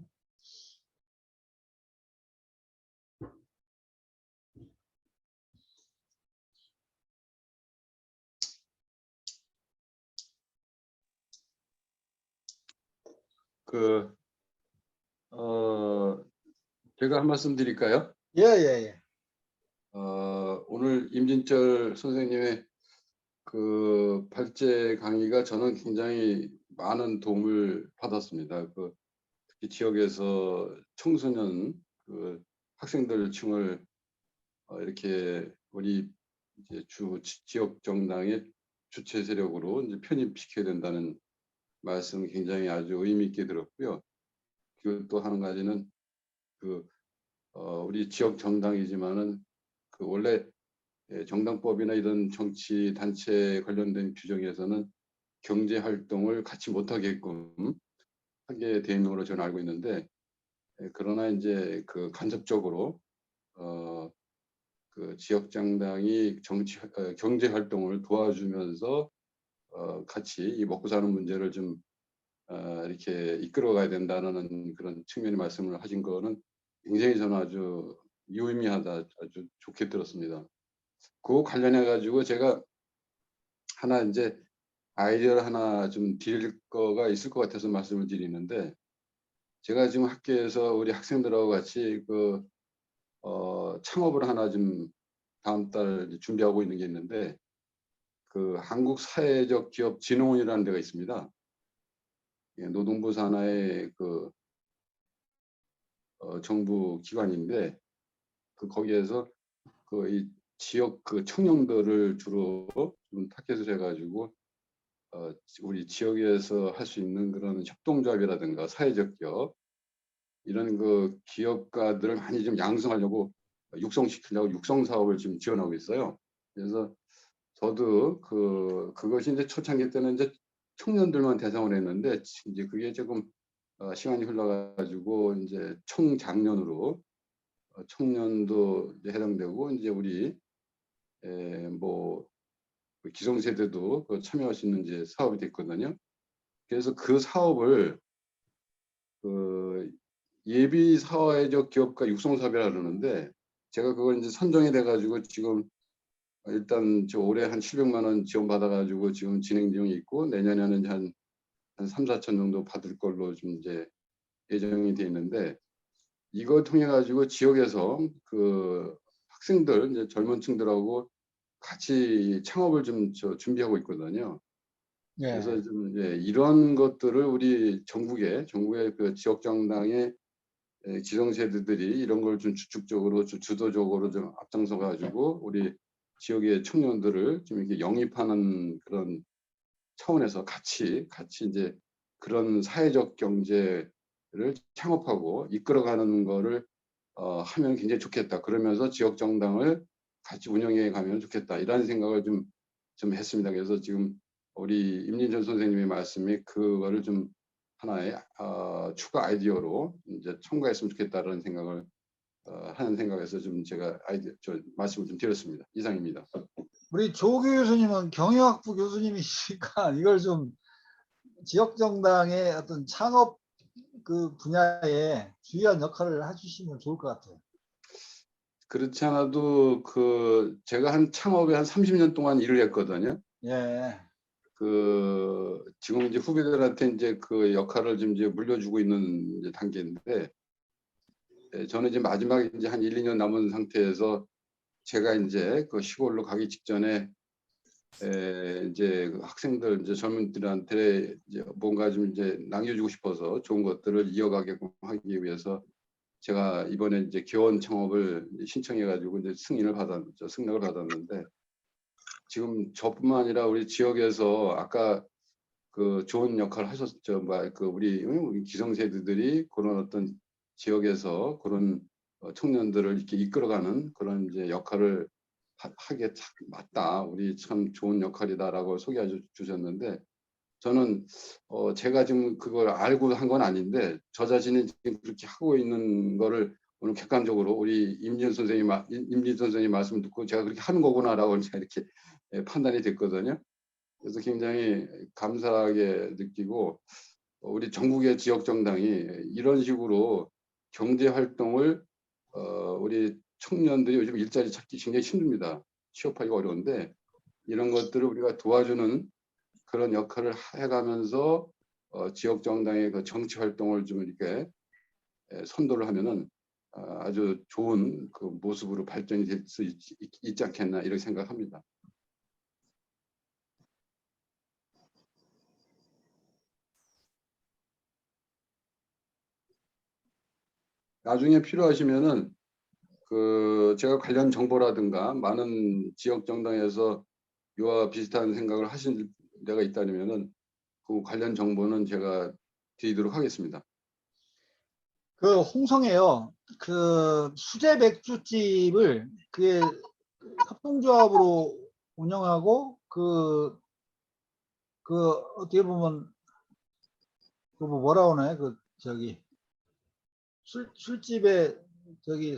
제가 한 말씀 드릴까요? 예, 예, 예. 오늘 임진철 선생님의 그 발제 강의가 저는 굉장히 많은 도움을 받았습니다. 특히 지역에서 청소년 그 학생들층을 이렇게 우리 이제 지역 정당의 주체 세력으로 이제 편입시켜야 된다는 말씀 굉장히 아주 의미 있게 들었고요. 그리고 또 한 가지는 우리 지역 정당이지만은 원래 정당법이나 이런 정치 단체 관련된 규정에서는 경제 활동을 같이 못하게끔 하게 돼 있는 걸로 저는 알고 있는데, 그러나 이제 간접적으로 지역 정당이 경제 활동을 도와주면서 같이 이 먹고 사는 문제를 좀 이렇게 이끌어가야 된다는 그런 측면의 말씀을 하신 거는 굉장히 저는 아주 유의미하다, 아주 좋게 들었습니다. 그 관련해 가지고 제가 하나 이제 아이디어를 하나 좀 드릴 거가 있을 것 같아서 말씀을 드리는데, 제가 지금 학교에서 우리 학생들하고 같이 창업을 하나 좀 다음 달 준비하고 있는 게 있는데, 한국사회적 기업 진흥원이라는 데가 있습니다. 노동부 산하의 정부 기관인데, 거기에서 이 지역 청년들을 주로 좀 타겟을 해가지고 우리 지역에서 할 수 있는 그런 협동조합이라든가 사회적 기업, 이런 기업가들을 많이 좀 양성하려고 육성시키려고 육성 사업을 지금 지원하고 있어요. 그래서 저도 그것이 이제 초창기 때는 이제 청년들만 대상으로 했는데, 이제 그게 조금 시간이 흘러가지고 이제 청장년으로 청년도 이제 해당되고, 이제 우리 뭐 기성세대도 참여할 수 있는 이제 사업이 됐거든요. 그래서 그 사업을 예비 사회적 기업가 육성 사업이라 그러는데 제가 그걸 이제 선정이 돼가지고 지금 일단 저 올해 한 700만 원 지원 받아가지고 지금 진행 중에 있고 내년에는 한 3, 4천 정도 받을 걸로 좀 이제 예정이 돼 있는데 이거 통해 가지고 지역에서 그 학생들 이제 젊은 층들하고 같이 창업을 좀 준비하고 있거든요. 예. 그래서 좀 이런 것들을 우리 전국의 그 지역 정당의 기성세대들이 이런 걸 좀 주축적으로 주도적으로 좀 앞장서 가지고 우리 지역의 청년들을 좀 이렇게 영입하는 그런 차원에서 같이 이제 그런 사회적 경제를 창업하고 이끌어가는 거를 하면 굉장히 좋겠다. 그러면서 지역 정당을 같이 운영해 가면 좋겠다. 이런 생각을 좀 했습니다. 그래서 지금 우리 임진전 선생님의 말씀이 그거를 좀 하나의 추가 아이디어로 이제 첨가했으면 좋겠다라는 생각을 하는 생각에서 좀 제가 말씀을 좀 드렸습니다. 이상입니다. 우리 조교 교수님은 경영학부 교수님이시니까 이걸 좀 지역 정당의 어떤 창업 그 분야에 주요한 역할을 해주시면 좋을 것 같아요. 그렇지 않아도 제가 한 창업에 한 30년 동안 일을 했거든요. 예. 지금 이제 후배들한테 이제 그 역할을 좀 이제 물려주고 있는 이제 단계인데, 저는 이제 마지막에 이제 한 1, 2년 남은 상태에서 제가 이제 그 시골로 가기 직전에 이제 그 학생들 이제 젊은들한테 이제 뭔가 좀 이제 남겨주고 싶어서 좋은 것들을 이어가게끔 하기 위해서 제가 이번에 이제 개원 창업을 신청해가지고 이제 승인을 받았는데 지금 저뿐만 아니라 우리 지역에서 아까 그 좋은 역할을 하셨죠. 우리 기성세대들이 그런 어떤 지역에서 그런 청년들을 이렇게 이끌어가는 그런 이제 역할을 하게 맞다. 우리 참 좋은 역할이다라고 소개해 주셨는데 저는 제가 지금 그걸 알고 한 건 아닌데 저 자신이 지금 그렇게 하고 있는 거를 오늘 객관적으로 우리 임진 선생님 말씀 듣고 제가 그렇게 하는 거구나라고 제가 이렇게 판단이 됐거든요. 그래서 굉장히 감사하게 느끼고 우리 전국의 지역 정당이 이런 식으로 경제 활동을 우리 청년들이 요즘 일자리 찾기 굉장히 힘듭니다. 취업하기가 어려운데 이런 것들을 우리가 도와주는 그런 역할을 해가면서 지역 정당의 그 정치 활동을 좀 이렇게 선도를 하면은 아주 좋은 그 모습으로 발전이 될 수 있지 않겠나 이렇게 생각합니다. 나중에 필요하시면은 제가 관련 정보라든가 많은 지역 정당에서 이와 비슷한 생각을 하신 데가 있다면은 그 관련 정보는 제가 드리도록 하겠습니다. 그 홍성에요. 그 수제 맥주집을 그게 협동조합으로 운영하고 어떻게 보면 뭐라 그러나요? 술집의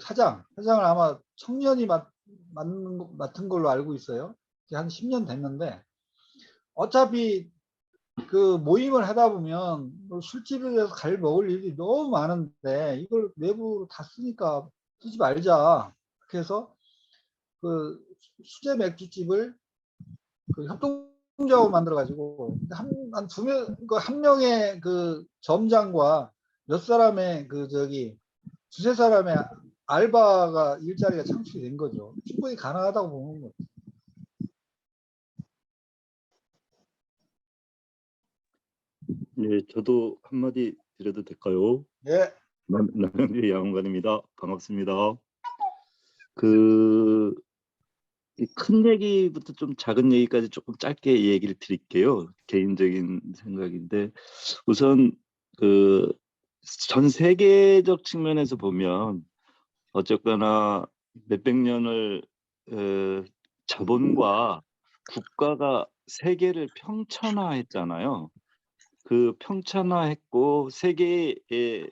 사장을 아마 청년이 맡은 걸로 알고 있어요. 한 10년 됐는데 어차피 그 모임을 하다 보면 술집에서 먹을 일이 너무 많은데 이걸 내부로 다 쓰니까 쓰지 말자. 그래서 그 수제 맥주집을 그 협동조합을 만들어 가지고 한 명의 그 점장과 몇 사람의 두세 사람의 알바가 일자리가 창출이 된 거죠. 충분히 가능하다고 보는 거죠. 네, 저도 한마디 드려도 될까요? 예. 남영길 양원관입니다. 반갑습니다. 이 큰 얘기부터 좀 작은 얘기까지 조금 짧게 얘기를 드릴게요. 개인적인 생각인데 우선 전 세계적 측면에서 보면 어쨌거나 몇백 년을 자본과 국가가 세계를 평천화했잖아요. 그 평천화했고 세계의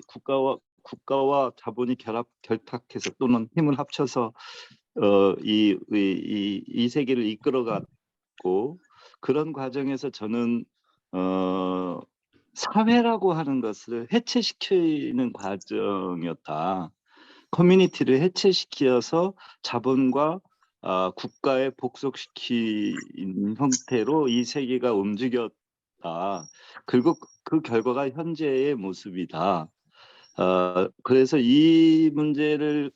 국가와 자본이 결탁해서 또는 힘을 합쳐서 이 세계를 이끌어갔고 그런 과정에서 저는 사회라고 하는 것을 해체시키는 과정이었다. 커뮤니티를 해체시켜서 자본과 국가에 복속시킨 형태로 이 세계가 움직였다. 그리고 그 결과가 현재의 모습이다. 그래서 이 문제를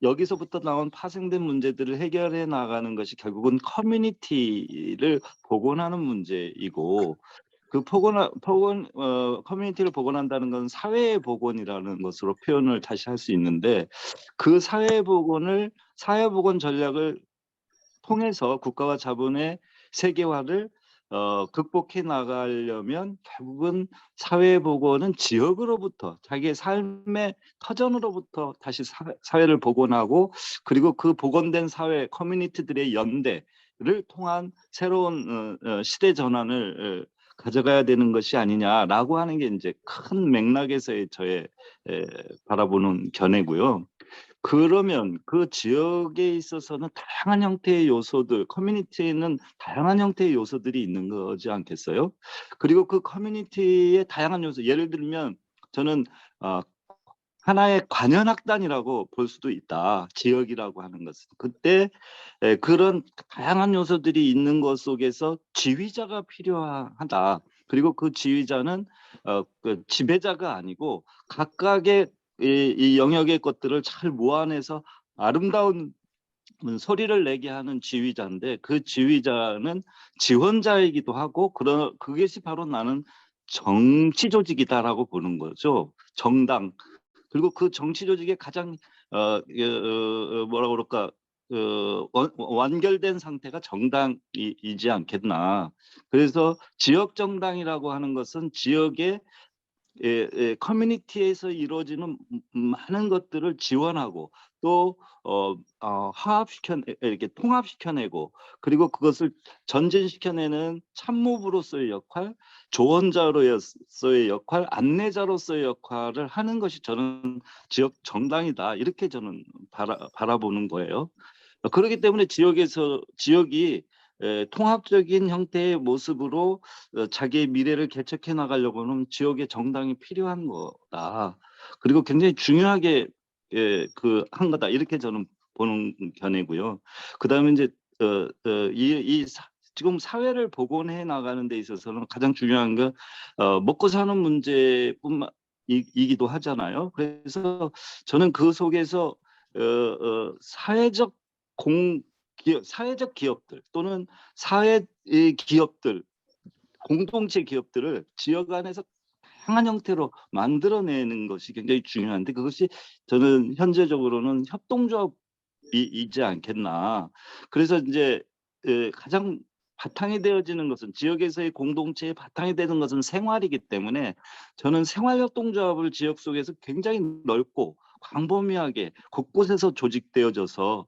여기서부터 나온 파생된 문제들을 해결해 나가는 것이 결국은 커뮤니티를 복원하는 문제이고 그 커뮤니티를 복원한다는 건 사회의 복원이라는 것으로 표현을 다시 할 수 있는데 그 사회 복원 전략을 통해서 국가와 자본의 세계화를 극복해 나가려면 결국은 사회 복원은 지역으로부터 자기의 삶의 터전으로부터 다시 사회를 복원하고 그리고 그 복원된 사회 커뮤니티들의 연대를 통한 새로운 시대 전환을 가져가야 되는 것이 아니냐라고 하는 게 이제 큰 맥락에서의 저의 바라보는 견해고요. 그러면 그 지역에 있어서는 다양한 형태의 요소들, 커뮤니티에는 다양한 형태의 요소들이 있는 거지 않겠어요? 그리고 그 커뮤니티의 다양한 요소, 예를 들면 저는 하나의 관현악단이라고 볼 수도 있다. 지역이라고 하는 것은. 그때 그런 다양한 요소들이 있는 것 속에서 지휘자가 필요하다. 그리고 그 지휘자는 그 지배자가 아니고 각각의 이 영역의 것들을 잘 모아내서 아름다운 소리를 내게 하는 지휘자인데 그 지휘자는 지원자이기도 하고 그것이 바로 나는 정치 조직이다라고 보는 거죠. 정당. 그리고 그 정치 조직의 가장 뭐라 그럴까 완결된 상태가 정당이지 않겠나. 그래서 지역 정당이라고 하는 것은 지역의 커뮤니티에서 이루어지는 많은 것들을 지원하고 또 이렇게 통합시켜내고 그리고 그것을 전진시켜내는 참모부로서의 역할, 조언자로서의 역할, 안내자로서의 역할을 하는 것이 저는 지역 정당이다 이렇게 저는 바라보는 거예요. 그렇기 때문에 지역이 통합적인 형태의 모습으로 자기의 미래를 개척해 나가려고 하면 지역의 정당이 필요한 거다. 그리고 굉장히 중요하게 한 거다. 이렇게 저는 보는 견해고요. 그다음에 이제 지금 사회를 복원해 나가는 데 있어서는 가장 중요한 건 먹고 사는 문제뿐만이기도 하잖아요. 그래서 저는 그 속에서 사회적 기업들 또는 사회 기업들, 공동체 기업들을 지역 안에서 다양한 형태로 만들어내는 것이 굉장히 중요한데 그것이 저는 현재적으로는 협동조합이지 않겠나. 그래서 이제 가장 바탕이 되어지는 것은 지역에서의 공동체의 바탕이 되는 것은 생활이기 때문에 저는 생활협동조합을 지역 속에서 굉장히 넓고 광범위하게 곳곳에서 조직되어져서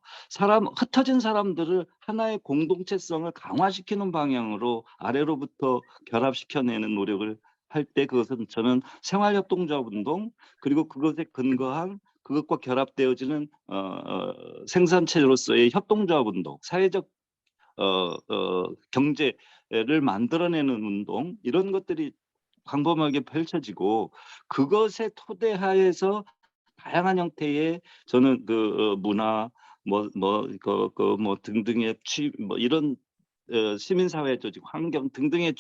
흩어진 사람들을 하나의 공동체성을 강화시키는 방향으로 아래로부터 결합시켜내는 노력을 할 때 그것은 저는 생활협동조합 운동 그리고 그것에 근거한 그것과 결합되어지는 생산체로서의 협동조합 운동, 사회적 경제를 만들어내는 운동 이런 것들이 광범하게 펼쳐지고 그것의 토대하에서 다양한 형태의 저는 문화 등등의 이런 시민사회 조직, 환경 등등의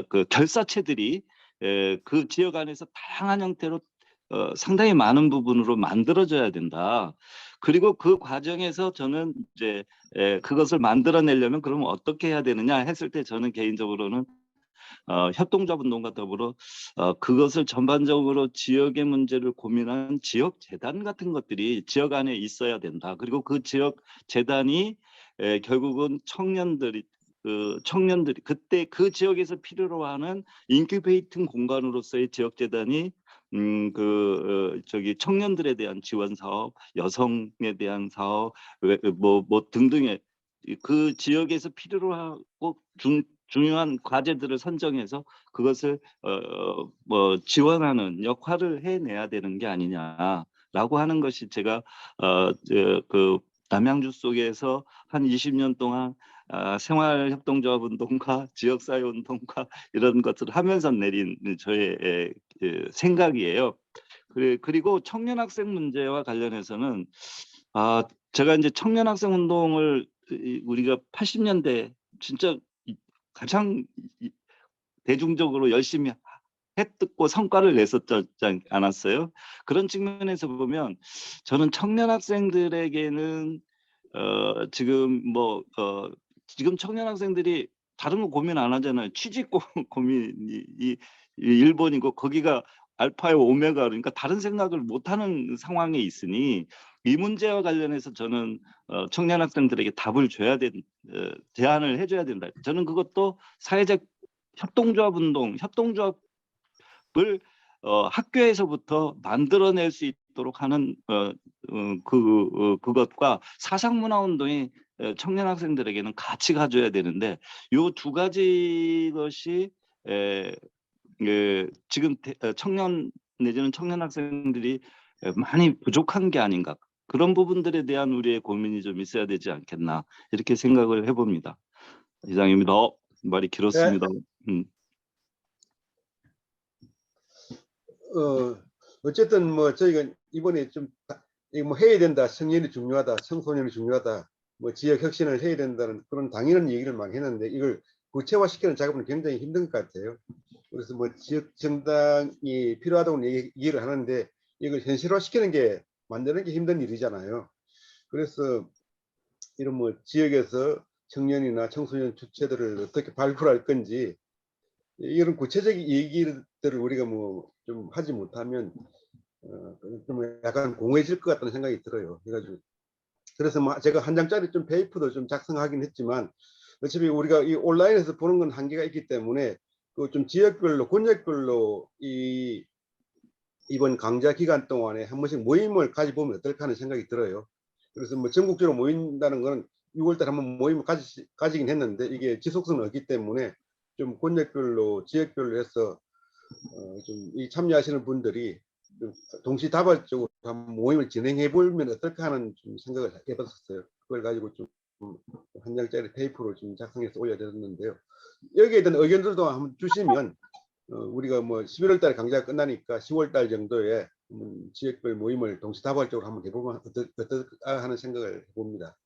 그 결사체들이 그 지역 안에서 다양한 형태로 상당히 많은 부분으로 만들어져야 된다. 그리고 그 과정에서 저는 이제 그것을 만들어내려면 그러면 어떻게 해야 되느냐 했을 때 저는 개인적으로는 협동조합 운동과 더불어 그것을 전반적으로 지역의 문제를 고민한 지역 재단 같은 것들이 지역 안에 있어야 된다. 그리고 그 지역 재단이 결국은 청년들이 그때 그 지역에서 필요로 하는 인큐베이팅 공간으로서의 지역 재단이 청년들에 대한 지원 사업, 여성에 대한 사업, 등등의 그 지역에서 필요로 하고 중요한 과제들을 선정해서 그것을 지원하는 역할을 해내야 되는 게 아니냐라고 하는 것이 제가 그 남양주 속에서 한 20년 동안 생활협동조합 운동과 지역사회 운동과 이런 것들을 하면서 내린 저의 생각이에요. 그리고 청년 학생 문제와 관련해서는 제가 이제 청년 학생 운동을 우리가 80년대 진짜 가장 대중적으로 열심히 했고 성과를 냈었지 않았어요. 그런 측면에서 보면 저는 청년 학생들에게는 지금 지금 청년 학생들이 다른 거 고민 안 하잖아요. 취직 고민이 일본이고 거기가 알파의 오메가, 그러니까 다른 생각을 못하는 상황에 있으니 이 문제와 관련해서 저는 청년 학생들에게 답을 제안을 해줘야 된다. 저는 그것도 사회적 협동조합 운동, 협동조합을 학교에서부터 만들어낼 수 있도록 하는 그것과 사상문화운동이 청년 학생들에게는 같이 가져야 되는데 요 두 가지 것이 지금 청년 내지는 청년 학생들이 많이 부족한 게 아닌가, 그런 부분들에 대한 우리의 고민이 좀 있어야 되지 않겠나 이렇게 생각을 해봅니다. 이상입니다. 말이 길었습니다. 어쨌든 뭐 저희가 이번에 좀 이거 뭐 해야 된다, 청년이 중요하다, 청소년이 중요하다, 뭐 지역 혁신을 해야 된다는 그런 당연한 얘기를 많이 했는데 이걸 구체화시키는 작업은 굉장히 힘든 것 같아요. 그래서 뭐 지역 정당이 필요하다고 얘기를 하는데 이걸 현실화시키는 게, 만드는 게 힘든 일이잖아요. 그래서 이런 뭐 지역에서 청년이나 청소년 주체들을 어떻게 발굴할 건지 이런 구체적인 얘기들을 우리가 뭐 좀 하지 못하면 좀 약간 공허해질 것 같다는 생각이 들어요. 그래서 뭐 제가 한 장짜리 좀 페이퍼도 좀 작성하긴 했지만 어차피 우리가 이 온라인에서 보는 건 한계가 있기 때문에 그 좀 지역별로, 권역별로 이번 강좌 기간 동안에 한 번씩 모임을 가져보면 어떨까 하는 생각이 들어요. 그래서 뭐 전국적으로 모인다는 건 6월달에 한번 모임을 가지긴 했는데 이게 지속성은 없기 때문에 좀 권역별로, 지역별로 해서 좀 이 참여하시는 분들이 좀 동시다발적으로 한번 모임을 진행해 보면 어떨까 하는 좀 생각을 해봤었어요. 그걸 가지고 좀 한 장짜리 페이퍼로 좀 작성해서 올려드렸는데요. 여기에 대한 의견들도 한번 주시면 우리가 뭐 11월 달 강좌가 끝나니까 10월 달 정도에 지역별 모임을 동시다발적으로 한번 해보면 어떨까 하는 생각을 해봅니다.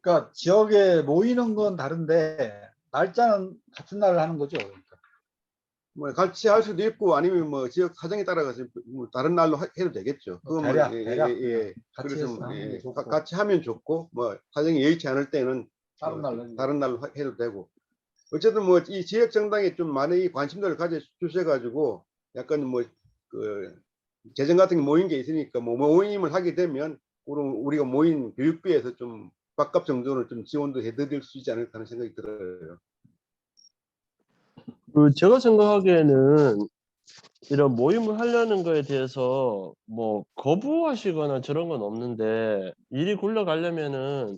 그러니까 지역에 모이는 건 다른데 날짜는 같은 날 하는 거죠. 그러니까. 뭐 같이 할 수도 있고 아니면 뭐 지역 사정에 따라서 뭐 다른 날로 해도 되겠죠. 그건 뭐, 대략 같이 그래서 해서 하는 게 좋고. 같이 하면 좋고 뭐 사정이 여의치 않을 때는 다른 날로 다른 날로 해도 되고. 어쨌든 뭐 이 지역 정당에 좀 많은 관심들을 가져주셔가지고 약간 뭐 그 재정 같은 게 모인 게 있으니까 뭐 모임을 하게 되면 우리가 모인 교육비에서 좀 밥값 정도는 좀 지원도 해드릴 수 있지 않을까 하는 생각이 들어요. 제가 생각하기에는 이런 모임을 하려는 거에 대해서 뭐 거부하시거나 저런 건 없는데 일이 굴러가려면은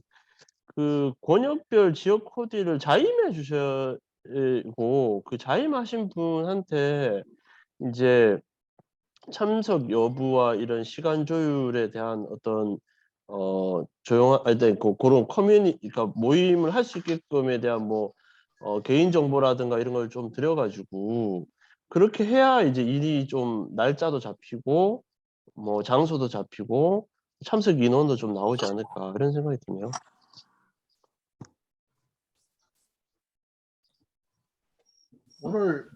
그 권역별 지역 코디를 자임해 주셔야 되고 그 자임하신 분한테 이제 참석 여부와 이런 시간 조율에 대한 어떤 그런 그러니까 모임을 할 수 있게끔에 대한 뭐 개인 정보라든가 이런 걸 좀 들여가지고 그렇게 해야 이제 일이 좀 날짜도 잡히고 뭐 장소도 잡히고 참석 인원도 좀 나오지 않을까 이런 생각이 드네요. 오늘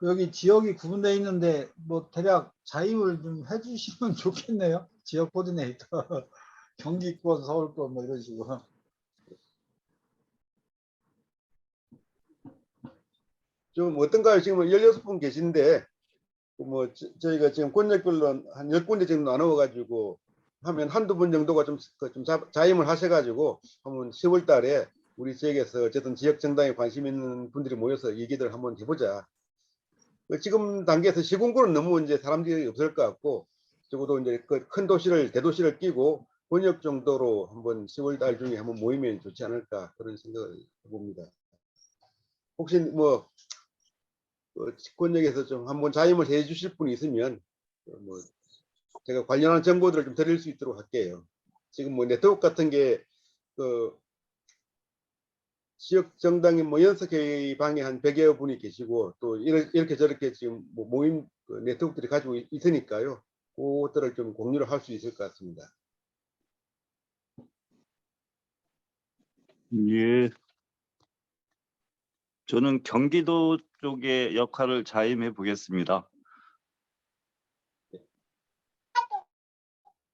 여기 지역이 구분되어 있는데 뭐 대략 자임을 좀 해주시면 좋겠네요. 지역 코디네이터. 경기권, 서울권 뭐 이런 식으로. 좀 어떤가요? 지금 16분 계신데 뭐 저희가 지금 권역별로 한 10군데 정도 나누어 가지고 하면 한두 분 정도가 좀 자임을 하셔가지고 한번 10월 달에 우리 지역에서 어쨌든 지역 정당에 관심 있는 분들이 모여서 얘기들 한번 해보자. 지금 단계에서 시군구는 너무 이제 사람들이 없을 것 같고 적어도 이제 그 큰 도시를, 대도시를 끼고 권역 정도로 한번 10월 달 중에 한번 모이면 좋지 않을까 그런 생각을 해봅니다. 혹시 뭐 집권역에서 좀 한번 자임을 해 주실 분이 있으면 뭐 제가 관련한 정보들을 좀 드릴 수 있도록 할게요. 지금 뭐 네트워크 같은 게 그 지역 정당의 뭐 연석회의 방에 한 100여 분이 계시고 또 이렇게 저렇게 지금 뭐 모임 그 네트워크들이 가지고 있으니까요. 그것들을 좀 공유를 할 수 있을 것 같습니다. 예. 저는 경기도 쪽의 역할을 자임해 보겠습니다.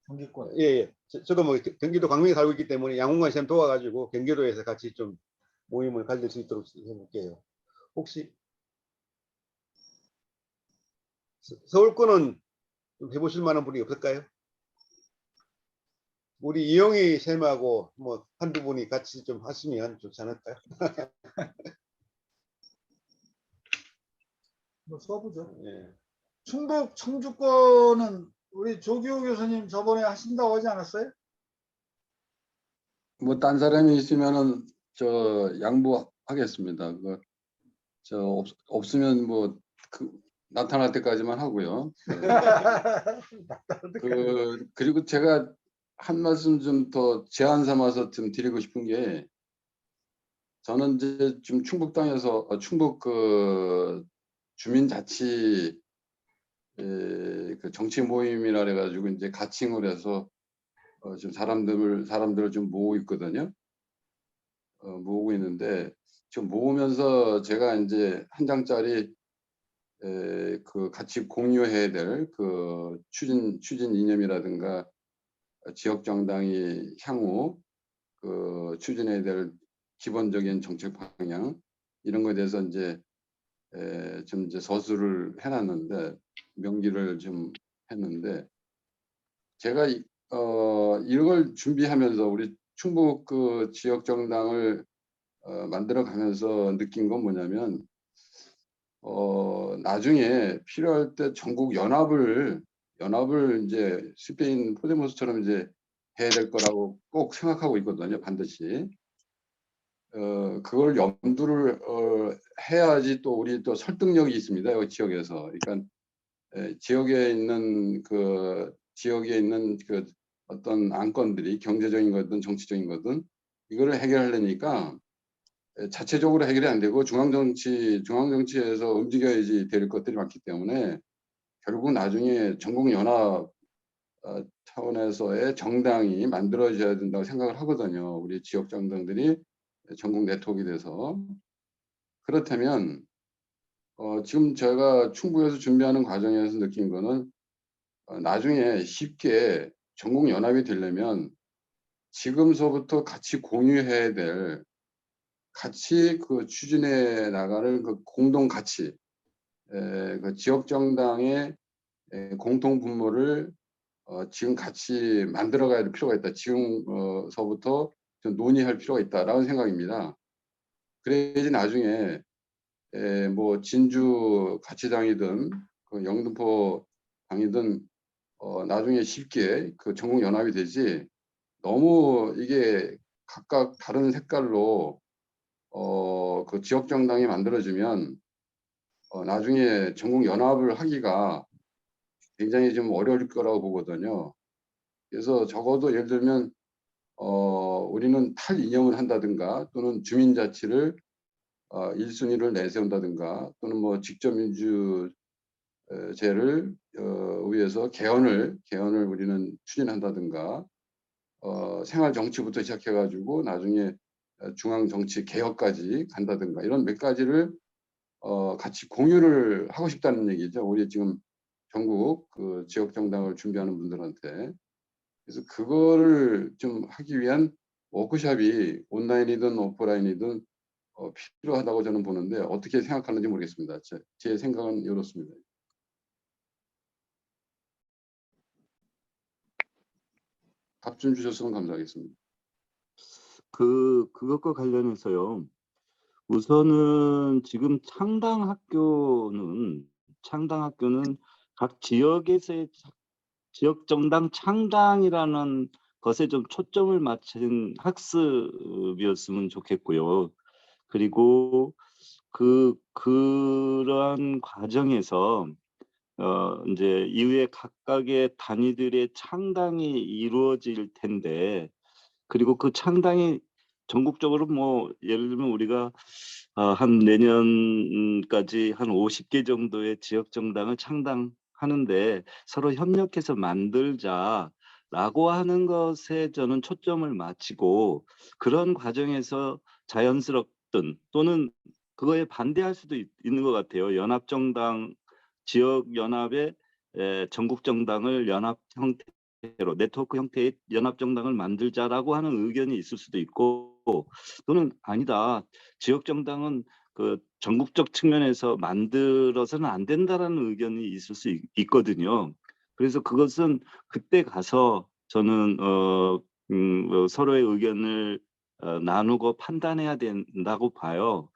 경기권. 예, 예. 저도 뭐 경기도 광명에 살고 있기 때문에 양홍관 시장 도와가지고 경기도에서 같이 좀 모임을 가질 수 있도록 해볼게요. 혹시 서울권은 좀 해보실 만한 분이 없을까요? 우리 이영희 쌤하고 뭐 한두 분이 같이 좀 하시면 좋지 않을까요? 뭐 써보죠. 예. 충북 청주권은 우리 조기호 교수님 저번에 하신다고 하지 않았어요? 뭐 딴 사람이 있으면은 저 양보하겠습니다. 없으면 뭐 나타날 때까지만 하고요. 그리고 제가 한 말씀 좀 더 제안 삼아서 좀 드리고 싶은 게, 저는 이제 지금 충북 땅에서 충북 그 주민자치 그 정치 모임이라 그래가지고 이제 가칭을 해서 지금 사람들을 좀 모으고 있거든요. 모으고 있는데, 지금 모으면서 제가 이제 한 장짜리 그 같이 공유해야 될 그 추진 이념이라든가 지역 정당이 향후 그 추진해야 될 기본적인 정책 방향, 이런 거에 대해서 이제 좀 이제 서술을 해놨는데, 명기를 좀 했는데, 제가 이걸 준비하면서 우리 충북 그 지역 정당을 만들어 가면서 느낀 건 뭐냐면, 나중에 필요할 때 전국 연합을 이제 스페인 포데모스처럼 이제 해야 될 거라고 꼭 생각하고 있거든요, 반드시. 그걸 염두를 해야지 또 우리 또 설득력이 있습니다, 여기 지역에서. 그러니까 지역에 있는 그 어떤 안건들이 경제적인 거든 정치적인 거든 이거를 해결하려니까 자체적으로 해결이 안 되고 중앙정치에서 움직여야지 될 것들이 많기 때문에, 결국 나중에 전국연합 차원에서의 정당이 만들어져야 된다고 생각을 하거든요. 우리 지역 정당들이 전국 네트워크가 돼서. 그렇다면 지금 제가 충북에서 준비하는 과정에서 느낀 거는, 나중에 쉽게 전국연합이 되려면 지금서부터 같이 공유해야 될, 같이 그 추진해 나가는 그 공동 가치, 그 지역 정당의 공통 분모를 지금 같이 만들어가야 될 필요가 있다. 지금서부터 좀 논의할 필요가 있다라는 생각입니다. 그래야지 나중에 뭐 진주 가치당이든 그 영등포 당이든 나중에 쉽게 그 전국 연합이 되지, 너무 이게 각각 다른 색깔로 그 지역 정당이 만들어지면 나중에 전국 연합을 하기가 굉장히 좀 어려울 거라고 보거든요. 그래서 적어도 예를 들면 우리는 탈이념을 한다든가, 또는 주민자치를 1순위를 내세운다든가, 또는 뭐 직접민주제를 위해서 개헌을 우리는 추진한다든가, 생활정치부터 시작해가지고 나중에 중앙정치 개혁까지 간다든가, 이런 몇 가지를 같이 공유를 하고 싶다는 얘기죠. 우리 지금 전국 그 지역 정당을 준비하는 분들한테. 그래서 그거를 좀 하기 위한 워크숍이 온라인이든 오프라인이든 필요하다고 저는 보는데, 어떻게 생각하는지 모르겠습니다. 제 생각은 이렇습니다. 답 좀 주셨으면 감사하겠습니다. 그것과 관련해서요. 우선은 지금 창당 학교는 각 지역에서의 지역 정당 창당이라는 것에 좀 초점을 맞춘 학습이었으면 좋겠고요. 그리고 그러한 과정에서 이제 이후에 각각의 단위들의 창당이 이루어질 텐데, 그리고 그 창당이 전국적으로 뭐 예를 들면 우리가 한 내년까지 한 50개 정도의 지역 정당을 창당하는데 서로 협력해서 만들자라고 하는 것에 저는 초점을 맞추고, 그런 과정에서 자연스럽든 또는 그거에 반대할 수도 있는 것 같아요. 연합정당, 지역 연합의 전국 정당을 연합 형태로, 네트워크 형태의 연합 정당을 만들자라고 하는 의견이 있을 수도 있고, 또는 아니다, 지역 정당은 그 전국적 측면에서 만들어서는 안 된다라는 의견이 있을 수 있거든요. 그래서 그것은 그때 가서 저는 서로의 의견을 나누고 판단해야 된다고 봐요.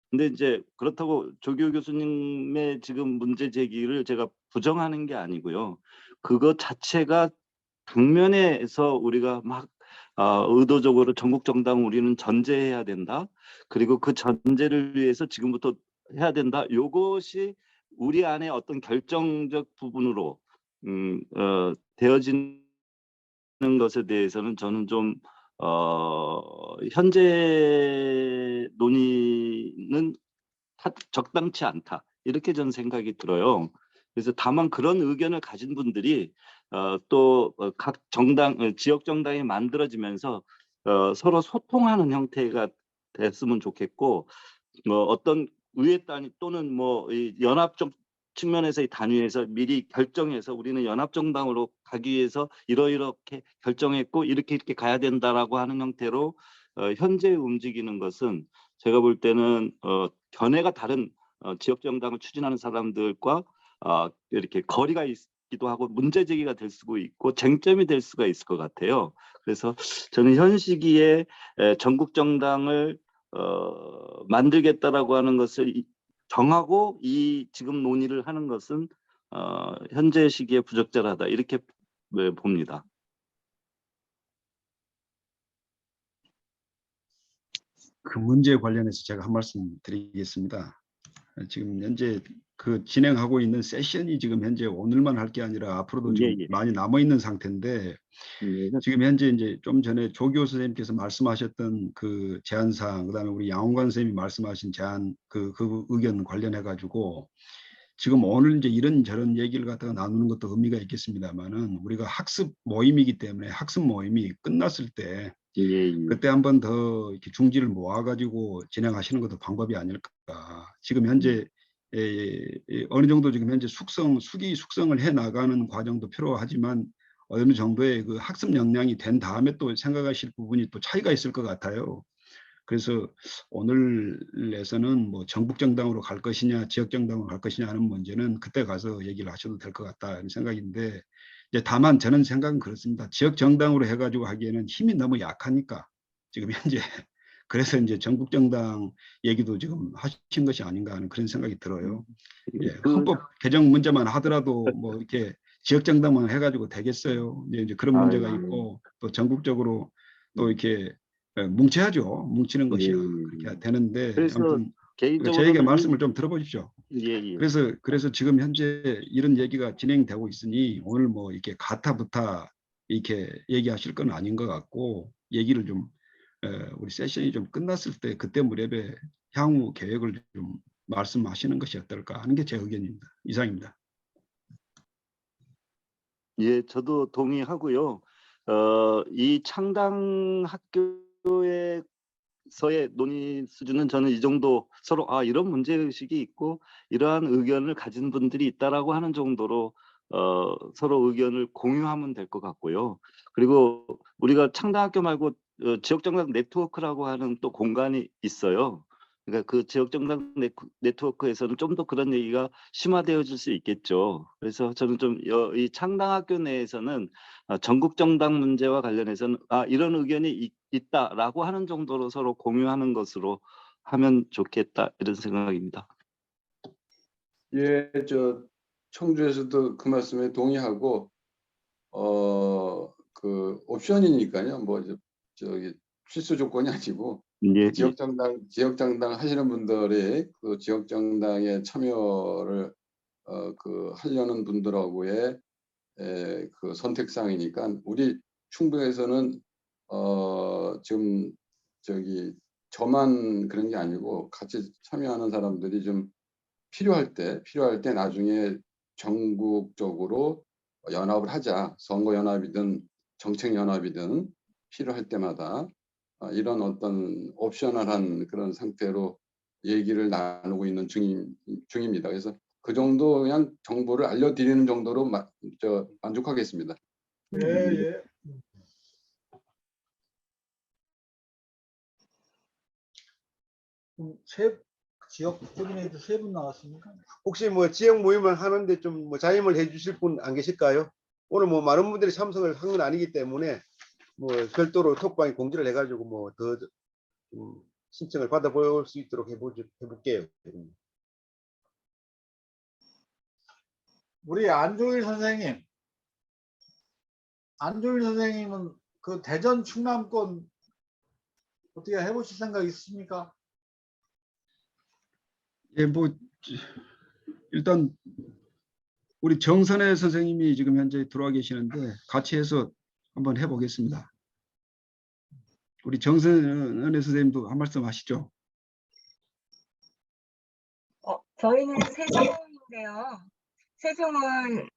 근데 이제 그렇다고 조교 교수님의 지금 문제 제기를 제가 부정하는 게 아니고요. 그것 자체가 당면에서 우리가 막 의도적으로 전국 정당 우리는 전제해야 된다. 그리고 그 전제를 위해서 지금부터 해야 된다. 요것이 우리 안에 어떤 결정적 부분으로 되어지는 것에 대해서는 저는 좀 현재 논의는 적당치 않다, 이렇게 저는 생각이 들어요. 그래서 다만 그런 의견을 가진 분들이 또 각 정당, 지역 정당이 만들어지면서 서로 소통하는 형태가 됐으면 좋겠고, 어떤 의회 단위 또는 뭐 이 연합적 측면에서의 단위에서 미리 결정해서 우리는 연합정당으로 가기 위해서 이렇게 결정했고 이렇게 가야 된다라고 하는 형태로 현재 움직이는 것은 제가 볼 때는 견해가 다른 지역정당을 추진하는 사람들과 이렇게 거리가 있기도 하고 문제 제기가 될 수도 있고 쟁점이 될 수가 있을 것 같아요. 그래서 저는 현 시기에 전국 정당을 만들겠다라고 하는 것을 정하고 이 지금 논의를 하는 것은 현재 시기에 부적절하다, 이렇게 봅니다. 그 문제에 관련해서 제가 한 말씀 드리겠습니다. 지금 현재 그 진행하고 있는 세션이 지금 현재 오늘만 할 게 아니라 앞으로도 좀 예. 많이 남아 있는 상태인데, 지금 현재 이제 좀 전에 조교 선생님께서 말씀하셨던 그 제안사항, 그다음에 우리 양홍관 선생님이 말씀하신 제안 그 의견 관련해 가지고 지금 오늘 이제 이런저런 얘기를 갖다가 나누는 것도 의미가 있겠습니다만은, 우리가 학습 모임이기 때문에 학습 모임이 끝났을 때 그때 한 번 더 이렇게 중지를 모아가지고 진행하시는 것도 방법이 아닐까. 지금 현재 어느 정도 지금 현재 수기 숙성을 해 나가는 과정도 필요하지만 어느 정도의 그 학습 역량이 된 다음에 또 생각하실 부분이 또 차이가 있을 것 같아요. 그래서 오늘에서는 뭐 전국 정당으로 갈 것이냐 지역 정당으로 갈 것이냐 하는 문제는 그때 가서 얘기를 하셔도 될 것 같다는 생각인데, 이제 다만 저는 생각은 그렇습니다. 지역 정당으로 해가지고 하기에는 힘이 너무 약하니까 지금 현재 그래서 이제 전국 정당 얘기도 지금 하신 것이 아닌가 하는 그런 생각이 들어요. 예, 헌법 개정 문제만 하더라도 뭐 이렇게 지역 정당만 해가지고 되겠어요. 이제 그런 문제가 있고 또 전국적으로 또 이렇게 뭉쳐야죠. 뭉치는 것이야 그렇게 되는데, 그래서 아무튼 개인적으로는 저에게 말씀을 좀 들어보십시오. 예. 그래서 지금 현재 이런 얘기가 진행되고 있으니 오늘 뭐 이렇게 가타부타 이렇게 얘기하실 건 아닌 것 같고, 얘기를 좀 우리 세션이 좀 끝났을 때 그때 무렵에 향후 계획을 좀 말씀하시는 것이 어떨까 하는 게 제 의견입니다. 이상입니다. 예, 저도 동의하고요. 이 창당 학교에서의 논의 수준은 저는 이 정도, 서로 이런 문제 의식이 있고 이러한 의견을 가진 분들이 있다라고 하는 정도로 서로 의견을 공유하면 될 것 같고요. 그리고 우리가 창당학교 말고 지역정당 네트워크라고 하는 또 공간이 있어요. 그러니까 그 지역정당 네트워크에서는 좀 더 그런 얘기가 심화되어질 수 있겠죠. 그래서 저는 좀 이 창당학교 내에서는 전국정당 문제와 관련해서는 이런 의견이 있다라고 하는 정도로 서로 공유하는 것으로 하면 좋겠다, 이런 생각입니다. 예, 저 청주에서도 그 말씀에 동의하고 그 옵션이니까요. 뭐 저기 필수 조건이 아니고 예, 지역정당 하시는 분들이 그 지역정당에 참여를 그 하려는 분들하고의 그 선택사항이니까 우리 충북에서는 지금 저기 저만 그런 게 아니고 같이 참여하는 사람들이 좀 필요할 때 나중에 전국적으로 연합을 하자. 선거연합이든 정책연합이든 필요할 때마다 이런 어떤 옵셔널한 그런 상태로 얘기를 나누고 있는 중입니다. 그래서 그 정도 그냥 정보를 알려드리는 정도로 만족하겠습니다. 예, 예. 지역 코디네이터 3분 나왔습니까? 혹시 뭐 지역 모임을 하는데 좀 뭐 자임을 해주실 분 안 계실까요? 오늘 뭐 많은 분들이 참석을 한 건 아니기 때문에 뭐 별도로 톡방에 공지를 해가지고 뭐 더 신청을 받아볼 수 있도록 해볼게요. 우리 안종일 선생님은 그 대전 충남권 어떻게 해보실 생각 있으십니까? 예, 뭐 일단 우리 정선혜 선생님이 지금 현재 들어와 계시는데 같이 해서 한번 해보겠습니다. 우리 정선혜 선생님도 한 말씀 하시죠. 저희는 세종인데요. 세종은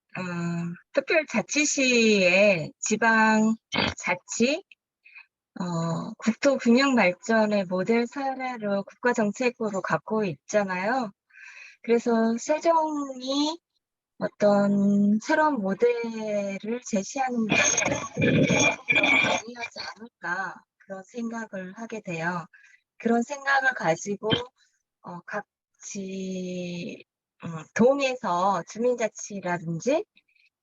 특별자치시의 지방자치 국토 균형 발전의 모델 사례로 국가 정책으로 갖고 있잖아요. 그래서 세종이 어떤 새로운 모델을 제시하는 데 동의하지 않을까 그런 생각을 하게 돼요. 그런 생각을 가지고 같이 동에서 주민자치라든지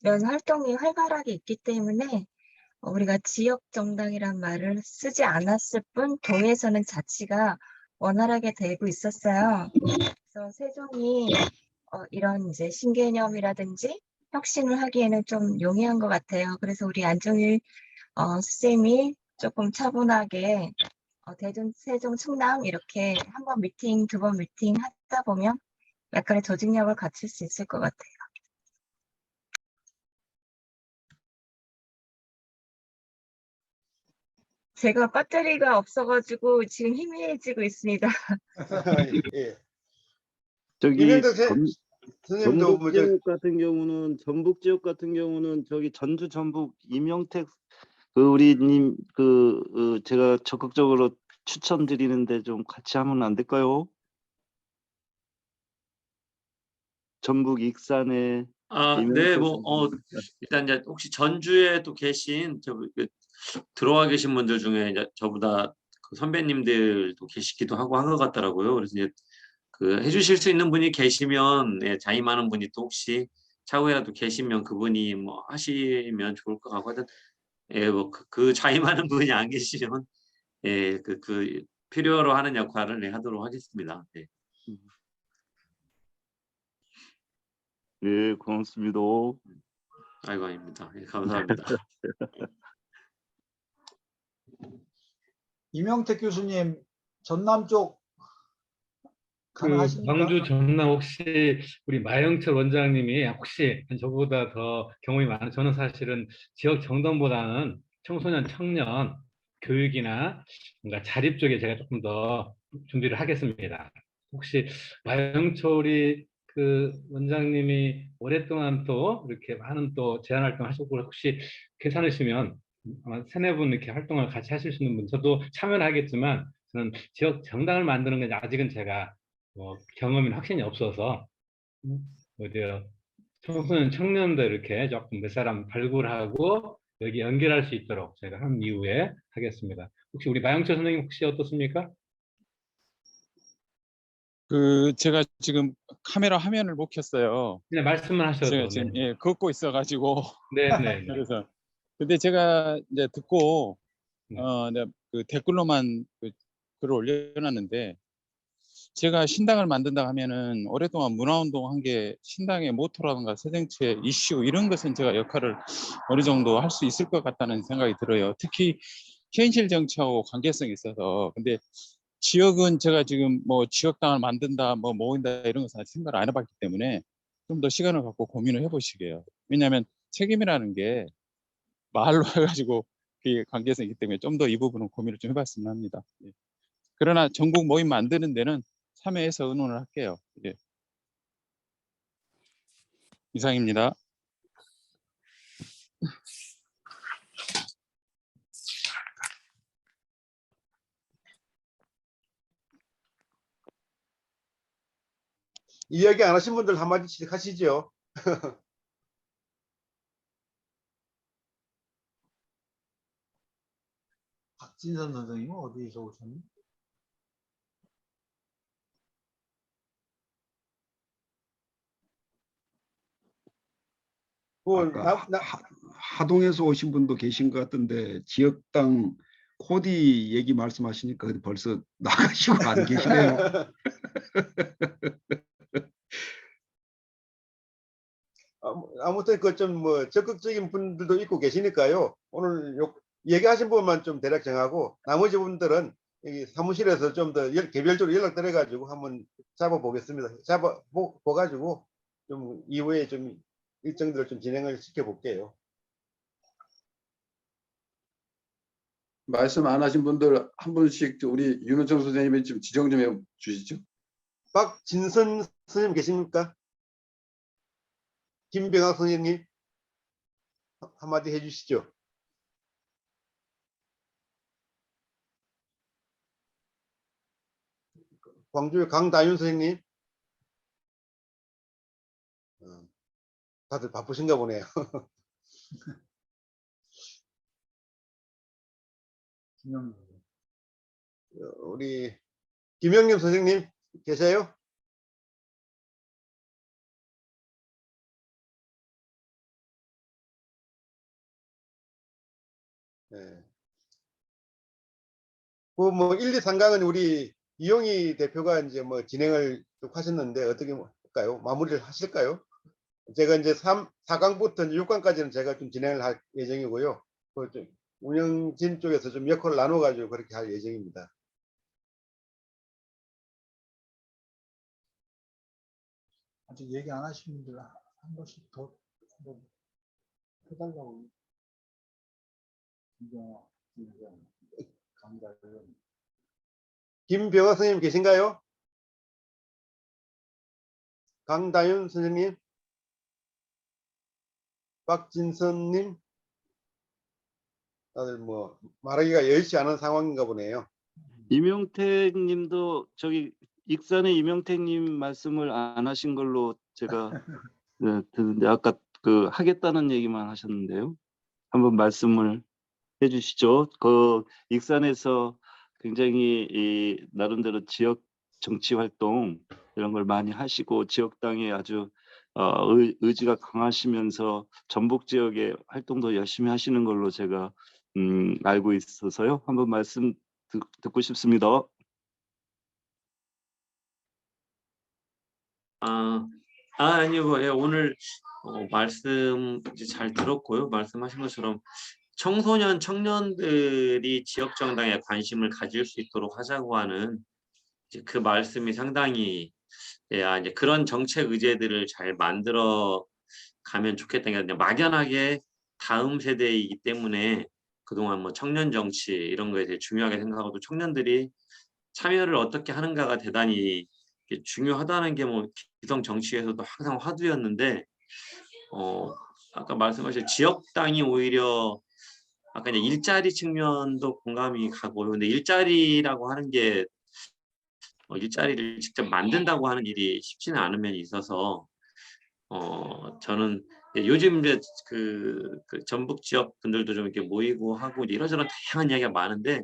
이런 활동이 활발하게 있기 때문에 우리가 지역정당이란 말을 쓰지 않았을 뿐 동에서는 자치가 원활하게 되고 있었어요. 그래서 세종이 이런 이제 신개념이라든지 혁신을 하기에는 좀 용이한 것 같아요. 그래서 우리 안종일 선생님이 조금 차분하게 대전, 세종, 충남 이렇게 한 번 미팅, 2번 미팅 하다 보면 약간의 조직력을 갖출 수 있을 것 같아요. 제가 배터리가 없어가지고 지금 희미해지고 있습니다. 예. 저기 이명덕 선생님도 전북 지역 같은 경우는 저기 전주 전북 이명택 우리님 제가 적극적으로 추천드리는데 좀 같이 하면 안 될까요? 전북 익산에 네, 일단 이제 혹시 전주에 또 계신 들어와 계신 분들 중에 이제 저보다 그 선배님들도 계시기도 하고 한 것 같더라고요. 그래서 이제 해주실 수 있는 분이 계시면 자임하는 분이 또 혹시 차후에라도 계시면 그분이 뭐 하시면 좋을 것 같고 하여튼 그 자임하는 분이 안 계시면 그 필요로 하는 역할을 하도록 하겠습니다. 네. 네, 고맙습니다. 아이고 아닙니다. 감사합니다. 이명택 교수님 전남 쪽 그 가능하십니까? 광주 전남 혹시 우리 마영철 원장님이 혹시 저보다 더 경험이 많은 저는 사실은 지역 정당보다는 청소년 청년 교육이나 뭔가 자립 쪽에 제가 조금 더 준비를 하겠습니다. 혹시 마영철이 그 원장님이 오랫동안 또 이렇게 많은 또 제안 활동 하셨고 혹시 괜찮으시면 아마 3-4분 이렇게 활동을 같이 하실 수 있는 분 저도 참여를 하겠지만 저는 지역 정당을 만드는 건 아직은 제가 경험이나 확신이 없어서 어디요 청소년 청년들 이렇게 조금 몇 사람 발굴하고 여기 연결할 수 있도록 제가 한 이후에 하겠습니다. 혹시 우리 마영철 선생님 혹시 어떻습니까? 제가 지금 카메라 화면을 못 켰어요. 네, 말씀을 하셔도 제가 지금 걷고 있어가지고. 네네. 그래서 근데 제가 이제 듣고 그 댓글로만 글을 올려놨는데 제가 신당을 만든다 하면은 오랫동안 문화운동 한 게 신당의 모토라든가 새정치의 이슈 이런 것은 제가 역할을 어느 정도 할 수 있을 것 같다는 생각이 들어요. 특히 현실 정치하고 관계성이 있어서 근데 지역은 제가 지금 뭐 지역당을 만든다, 뭐 모인다 이런 것은 아직 생각을 안 해봤기 때문에 좀 더 시간을 갖고 고민을 해보시게요. 왜냐하면 책임이라는 게 말로 해가지고 그 관계성이 있기 때문에 좀 더 이 부분은 고민을 좀 해봤으면 합니다. 예. 그러나 전국 모임 만드는 데는 참여해서 의논을 할게요. 예. 이상입니다. 이야기 안 하신 분들 한마디씩 하시죠. 박진선 선생님은 어디서 오셨니? 뭐, 아까 하동에서 오신 분도 계신 것 같은데 지역당 코디 얘기 말씀하시니까 벌써 나가시고 안 계시네요. 아무튼 그 좀 뭐 적극적인 분들도 있고 계시니까요. 오늘 얘기하신 부분만 좀 대략 정하고 나머지 분들은 여기 사무실에서 좀 더 개별적으로 연락 드려 가지고 한번 잡아 보겠습니다. 잡아 가지고 좀 이후에 좀 일정들을 좀 진행을 시켜 볼게요. 말씀 안 하신 분들 한 분씩 우리 윤호정 선생님이 좀 지정 좀 해 주시죠. 박진선 선생님 계십니까? 김병학 선생님 한마디 해주시죠. 광주의 강다윤 선생님. 다들 바쁘신가 보네요. 우리 김영림 선생님 계세요? 네. 그 뭐 1, 2, 3강은 우리 이용희 대표가 이제 뭐 진행을 쭉 하셨는데 어떻게 할까요? 마무리를 하실까요? 제가 이제 4강부터 6강까지는 제가 좀 진행을 할 예정이고요. 좀 운영진 쪽에서 좀 역할을 나눠 가지고 그렇게 할 예정입니다. 아직 얘기 안 하신 분들 한 번씩 더 한번 해달라고. 김병학 선생님 계신가요? 강다윤 선생님? 박진선님? 다들 뭐 말하기가 여의치 않은 상황인가 보네요. 이명택 님도 저기 익산의 이명택 님 말씀을 안 하신 걸로 제가 네, 듣는데 아까 그 하겠다는 얘기만 하셨는데요. 한번 말씀을 해 주시죠. 그 익산에서 굉장히 이 나름대로 지역 정치 활동 이런 걸 많이 하시고 지역당에 아주 의지가 강하시면서 전북 지역의 활동도 열심히 하시는 걸로 제가 알고 있어서요. 한번 말씀 듣고 싶습니다. 아니요. 예, 오늘 말씀 이제 잘 들었고요. 말씀하신 것처럼 청소년, 청년들이 지역 정당에 관심을 가질 수 있도록 하자고 하는 이제 그 말씀이 상당히 이제 그런 정책 의제들을 잘 만들어 가면 좋겠다는 게 막연하게 다음 세대이기 때문에 그동안 뭐 청년 정치 이런 거에 대해 중요하게 생각하고 청년들이 참여를 어떻게 하는가가 대단히 중요하다는 게 뭐 기성 정치에서도 항상 화두였는데 아까 말씀하신 지역당이 오히려 아까 이제 일자리 측면도 공감이 가고요. 근데 일자리라고 하는 게 일자리를 직접 만든다고 하는 일이 쉽지는 않은 면이 있어서 저는 요즘 이제 그 전북 지역 분들도 좀 이렇게 모이고 하고 이러저런 다양한 이야기가 많은데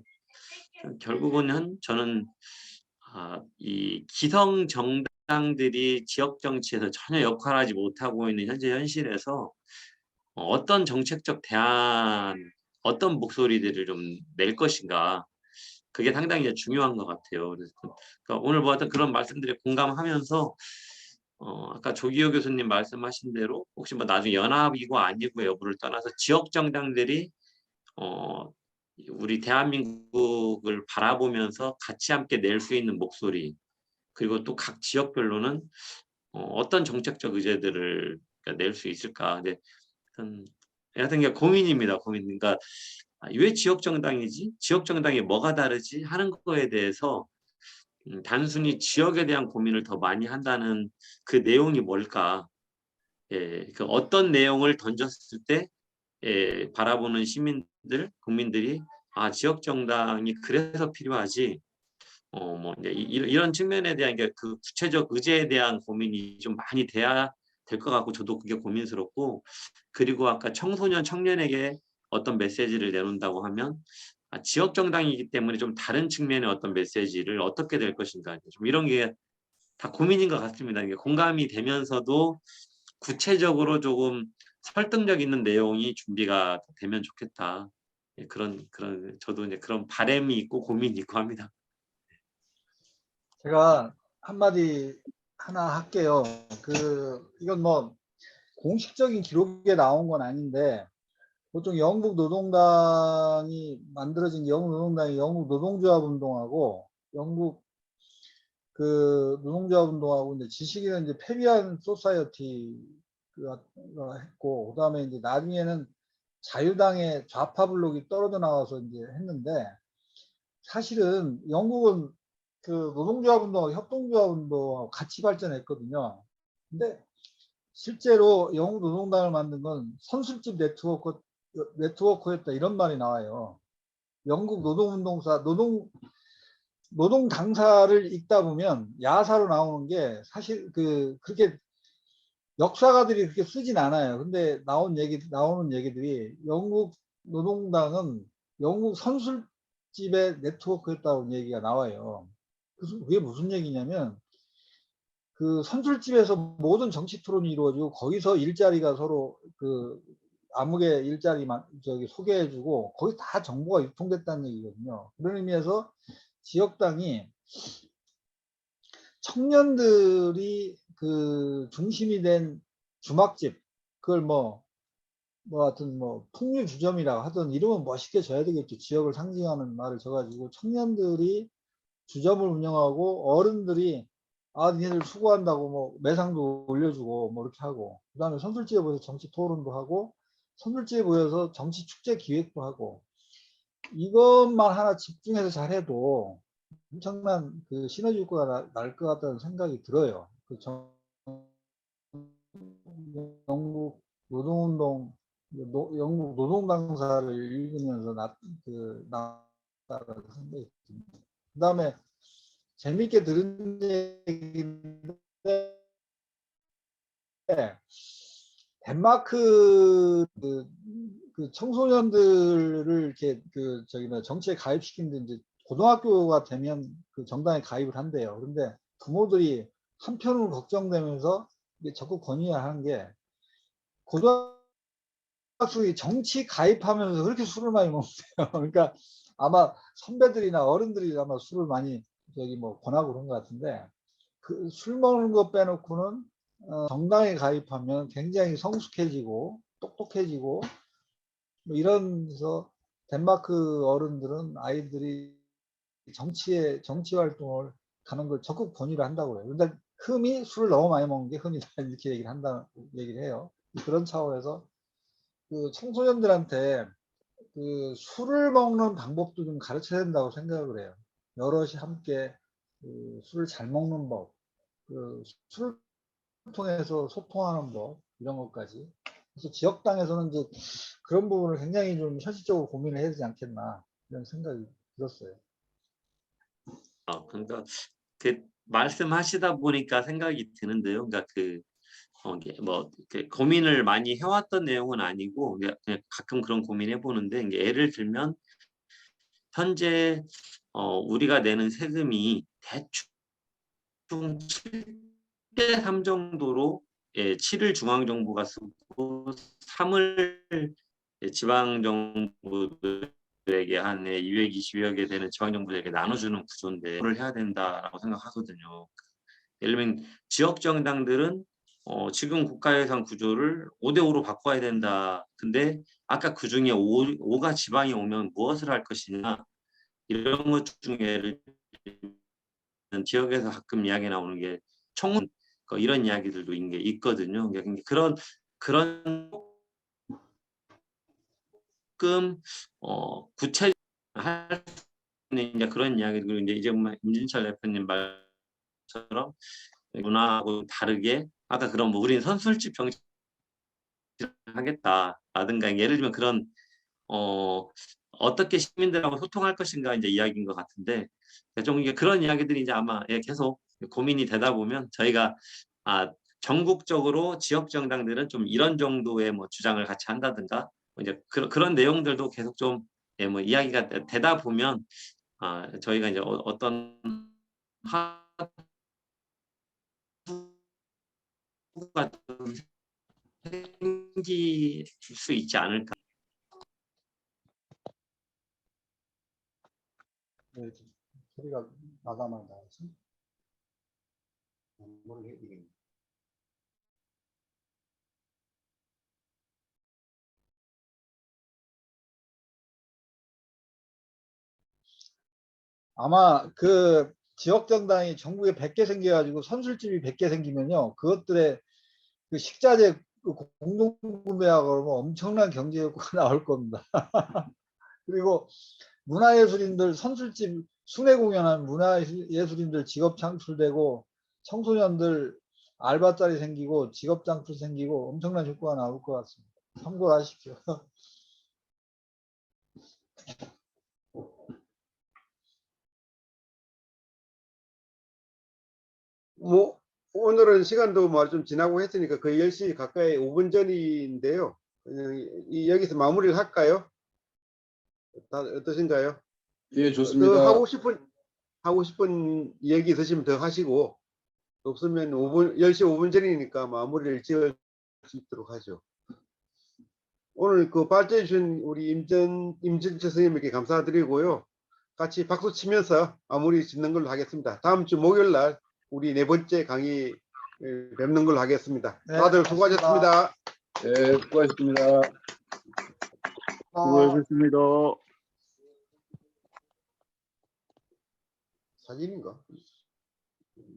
결국은 저는 이 기성 정당들이 지역 정치에서 전혀 역할하지 못하고 있는 현재 현실에서 어떤 정책적 대안, 어떤 목소리들을 좀 낼 것인가 그게 상당히 이제 중요한 것 같아요. 그래서 그러니까 오늘 보았던 그런 말씀들에 공감하면서 아까 조기호 교수님 말씀하신 대로 혹시 뭐 나중에 연합이고 아니고 여부를 떠나서 지역 정당들이 우리 대한민국을 바라보면서 같이 함께 낼 수 있는 목소리, 그리고 또 각 지역별로는 어떤 정책적 의제들을 낼 수 있을까. 근데 하여튼 게 고민입니다. 고민. 그러니까 왜 지역 정당이지? 지역 정당이 뭐가 다르지? 하는 거에 대해서 단순히 지역에 대한 고민을 더 많이 한다는 그 내용이 뭘까? 예, 그 어떤 내용을 던졌을 때 바라보는 시민들, 국민들이 지역 정당이 그래서 필요하지. 뭐 이제 이런 측면에 대한 게 그 구체적 의제에 대한 고민이 좀 많이 돼야 될 것 같고, 저도 그게 고민스럽고, 그리고 아까 청소년 청년에게 어떤 메시지를 내놓는다고 하면 지역 정당이기 때문에 좀 다른 측면의 어떤 메시지를 어떻게 될 것인가, 좀 이런 게 다 고민인 것 같습니다. 이게 공감이 되면서도 구체적으로 조금 설득력 있는 내용이 준비가 되면 좋겠다. 예, 그런 저도 이제 그런 바람이 있고 고민이 있고 합니다. 제가 한마디 하나 할게요. 이건 뭐 공식적인 기록에 나온 건 아닌데, 보통 영국 노동당이 만들어진 영국 노동당이 영국 노동조합 운동하고 영국 노동조합 운동하고 이제 지식인은 이제 페비안 소사이어티가 했고, 그다음에 이제 나중에는 자유당의 좌파 블록이 떨어져 나와서 이제 했는데, 사실은 영국은 노동조합 운동하고 협동조합 운동하고 같이 발전했거든요. 근데 실제로 영국 노동당을 만든 건 선술집 네트워크였다, 이런 말이 나와요. 영국 노동운동사 노동 당사를 읽다 보면 야사로 나오는 게 사실 그렇게 역사가들이 그렇게 쓰진 않아요. 근데 나오는 얘기들이 영국 노동당은 영국 선술집의 네트워크였다고 얘기가 나와요. 그래서 그게 무슨 얘기냐면, 그 선술집에서 모든 정치 토론이 이루어지고, 거기서 일자리가 서로 암흑의 일자리만 소개해주고, 거기 다 정보가 유통됐다는 얘기거든요. 그런 의미에서 지역당이 청년들이 중심이 된 주막집, 그걸 하여튼 풍류주점이라고 하던, 이름은 멋있게 져야 되겠죠. 지역을 상징하는 말을 져가지고 청년들이 주점을 운영하고, 어른들이 니네들 수고한다고 매상도 올려주고 이렇게 하고, 그 다음에 선술집에 모여서 정치 토론도 하고, 선술집에 모여서 정치 축제 기획도 하고, 이것만 하나 집중해서 잘해도 엄청난 시너지 효과가 날 것 같다는 생각이 들어요. 영국 노동운동, 영국 노동당사를 읽으면서 나왔다는 생각이 듭니다. 그 다음에 재밌게 들은 얘기인데, 덴마크 청소년들을 이렇게 정치에 가입시키는데, 이제 고등학교가 되면 정당에 가입을 한대요. 그런데 부모들이 한편으로 걱정되면서 적극 권유하는 게, 고등학생이 정치 가입하면서 그렇게 술을 많이 먹대요. 그러니까 아마 선배들이나 어른들이 아마 술을 많이 권하고 그런 것 같은데, 술 먹는 거 빼놓고는 정당에 가입하면 굉장히 성숙해지고 똑똑해지고, 이러면서 덴마크 어른들은 아이들이 정치 활동을 가는 걸 적극 권유를 한다고 해요. 근데 흠이 술을 너무 많이 먹는 게 흠이다, 이렇게 얘기를 해요. 그런 차원에서 청소년들한테 술을 먹는 방법도 좀 가르쳐야 된다고 생각을 해요. 여럿이 함께 술을 잘 먹는 법, 술을 통해서 소통하는 법, 이런 것까지. 그래서 지역당에서는 이제 그런 부분을 굉장히 좀 현실적으로 고민을 해야 되지 않겠나, 이런 생각이 들었어요. 그러니까 말씀하시다 보니까 생각이 드는데요. 그러니까 고민을 많이 해왔던 내용은 아니고, 그냥 가끔 그런 고민 해보는데, 예를 들면 현재 우리가 내는 세금이 대충 7대 3 정도로 7을 중앙정부가 쓰고 3을 지방정부들에게 한 220여 개 되는 지방정부들에게 나눠주는 구조인데, 그걸 해야 된다라고 생각하거든요. 예를 들면 지역정당들은 지금 국가예산 구조를 5대5로 바꿔야 된다. 근데 아까 그 중에 5가 지방이 오면 무엇을 할 것이냐 이런 것 중에 예를 들면 지역에서 가끔 이야기 나오는 게 청문 이런 이야기들도 있거든요. 그런 조금 구체할 수 있는 이제 그런 이야기들 이제 임진철 대표님 말처럼 문화하고 다르게 아까 그런 뭐 우리는 선술집 정치 하겠다라든가 예를 들면 그런 어떻게 시민들하고 소통할 것인가 이제 이야기인 것 같은데 좀 이게 그런 이야기들이 이제 아마 계속 고민이 되다 보면 저희가 전국적으로 지역 정당들은 좀 이런 정도의 뭐 주장을 같이 한다든가 이제 그런 내용들도 계속 좀 뭐 이야기가 되다 보면 저희가 이제 어떤 하루가 좀 생길 수 있지 않을까. 네, 소리가 나가만 나와서. 모르겠네. 아마 그 지역 정당이 전국에 100개 생겨가지고 선술집이 100개 생기면요, 그것들의 그 식자재 공동 구매하고 그러면 엄청난 경제 효과가 나올 겁니다. 그리고 문화예술인들 선술집 순회 공연한 문화예술인들 직업 창출되고 청소년들 알바자리 생기고 직업 창출 생기고 엄청난 효과가 나올 것 같습니다. 참고하십시오. 뭐 오늘은 시간도 뭐 좀 지나고 했으니까 거의 10시 가까이 5분 전인데요. 그냥 여기서 마무리를 할까요? 다 어떠신가요? 예, 좋습니다. 더 하고 싶은 얘기 있으시면 더 하시고, 없으면 10시 5분 전이니까 마무리를 지을 수 있도록 하죠. 오늘 그 발제해 주신 우리 임진철 선생님에게 감사드리고요. 같이 박수 치면서 마무리 짓는 걸로 하겠습니다. 다음 주 목요일 날 우리 4번째 강의 뵙는 걸로 하겠습니다. 네, 다들 수고하셨습니다. 예, 수고하셨습니다. 수고하셨습니다. 사진인가?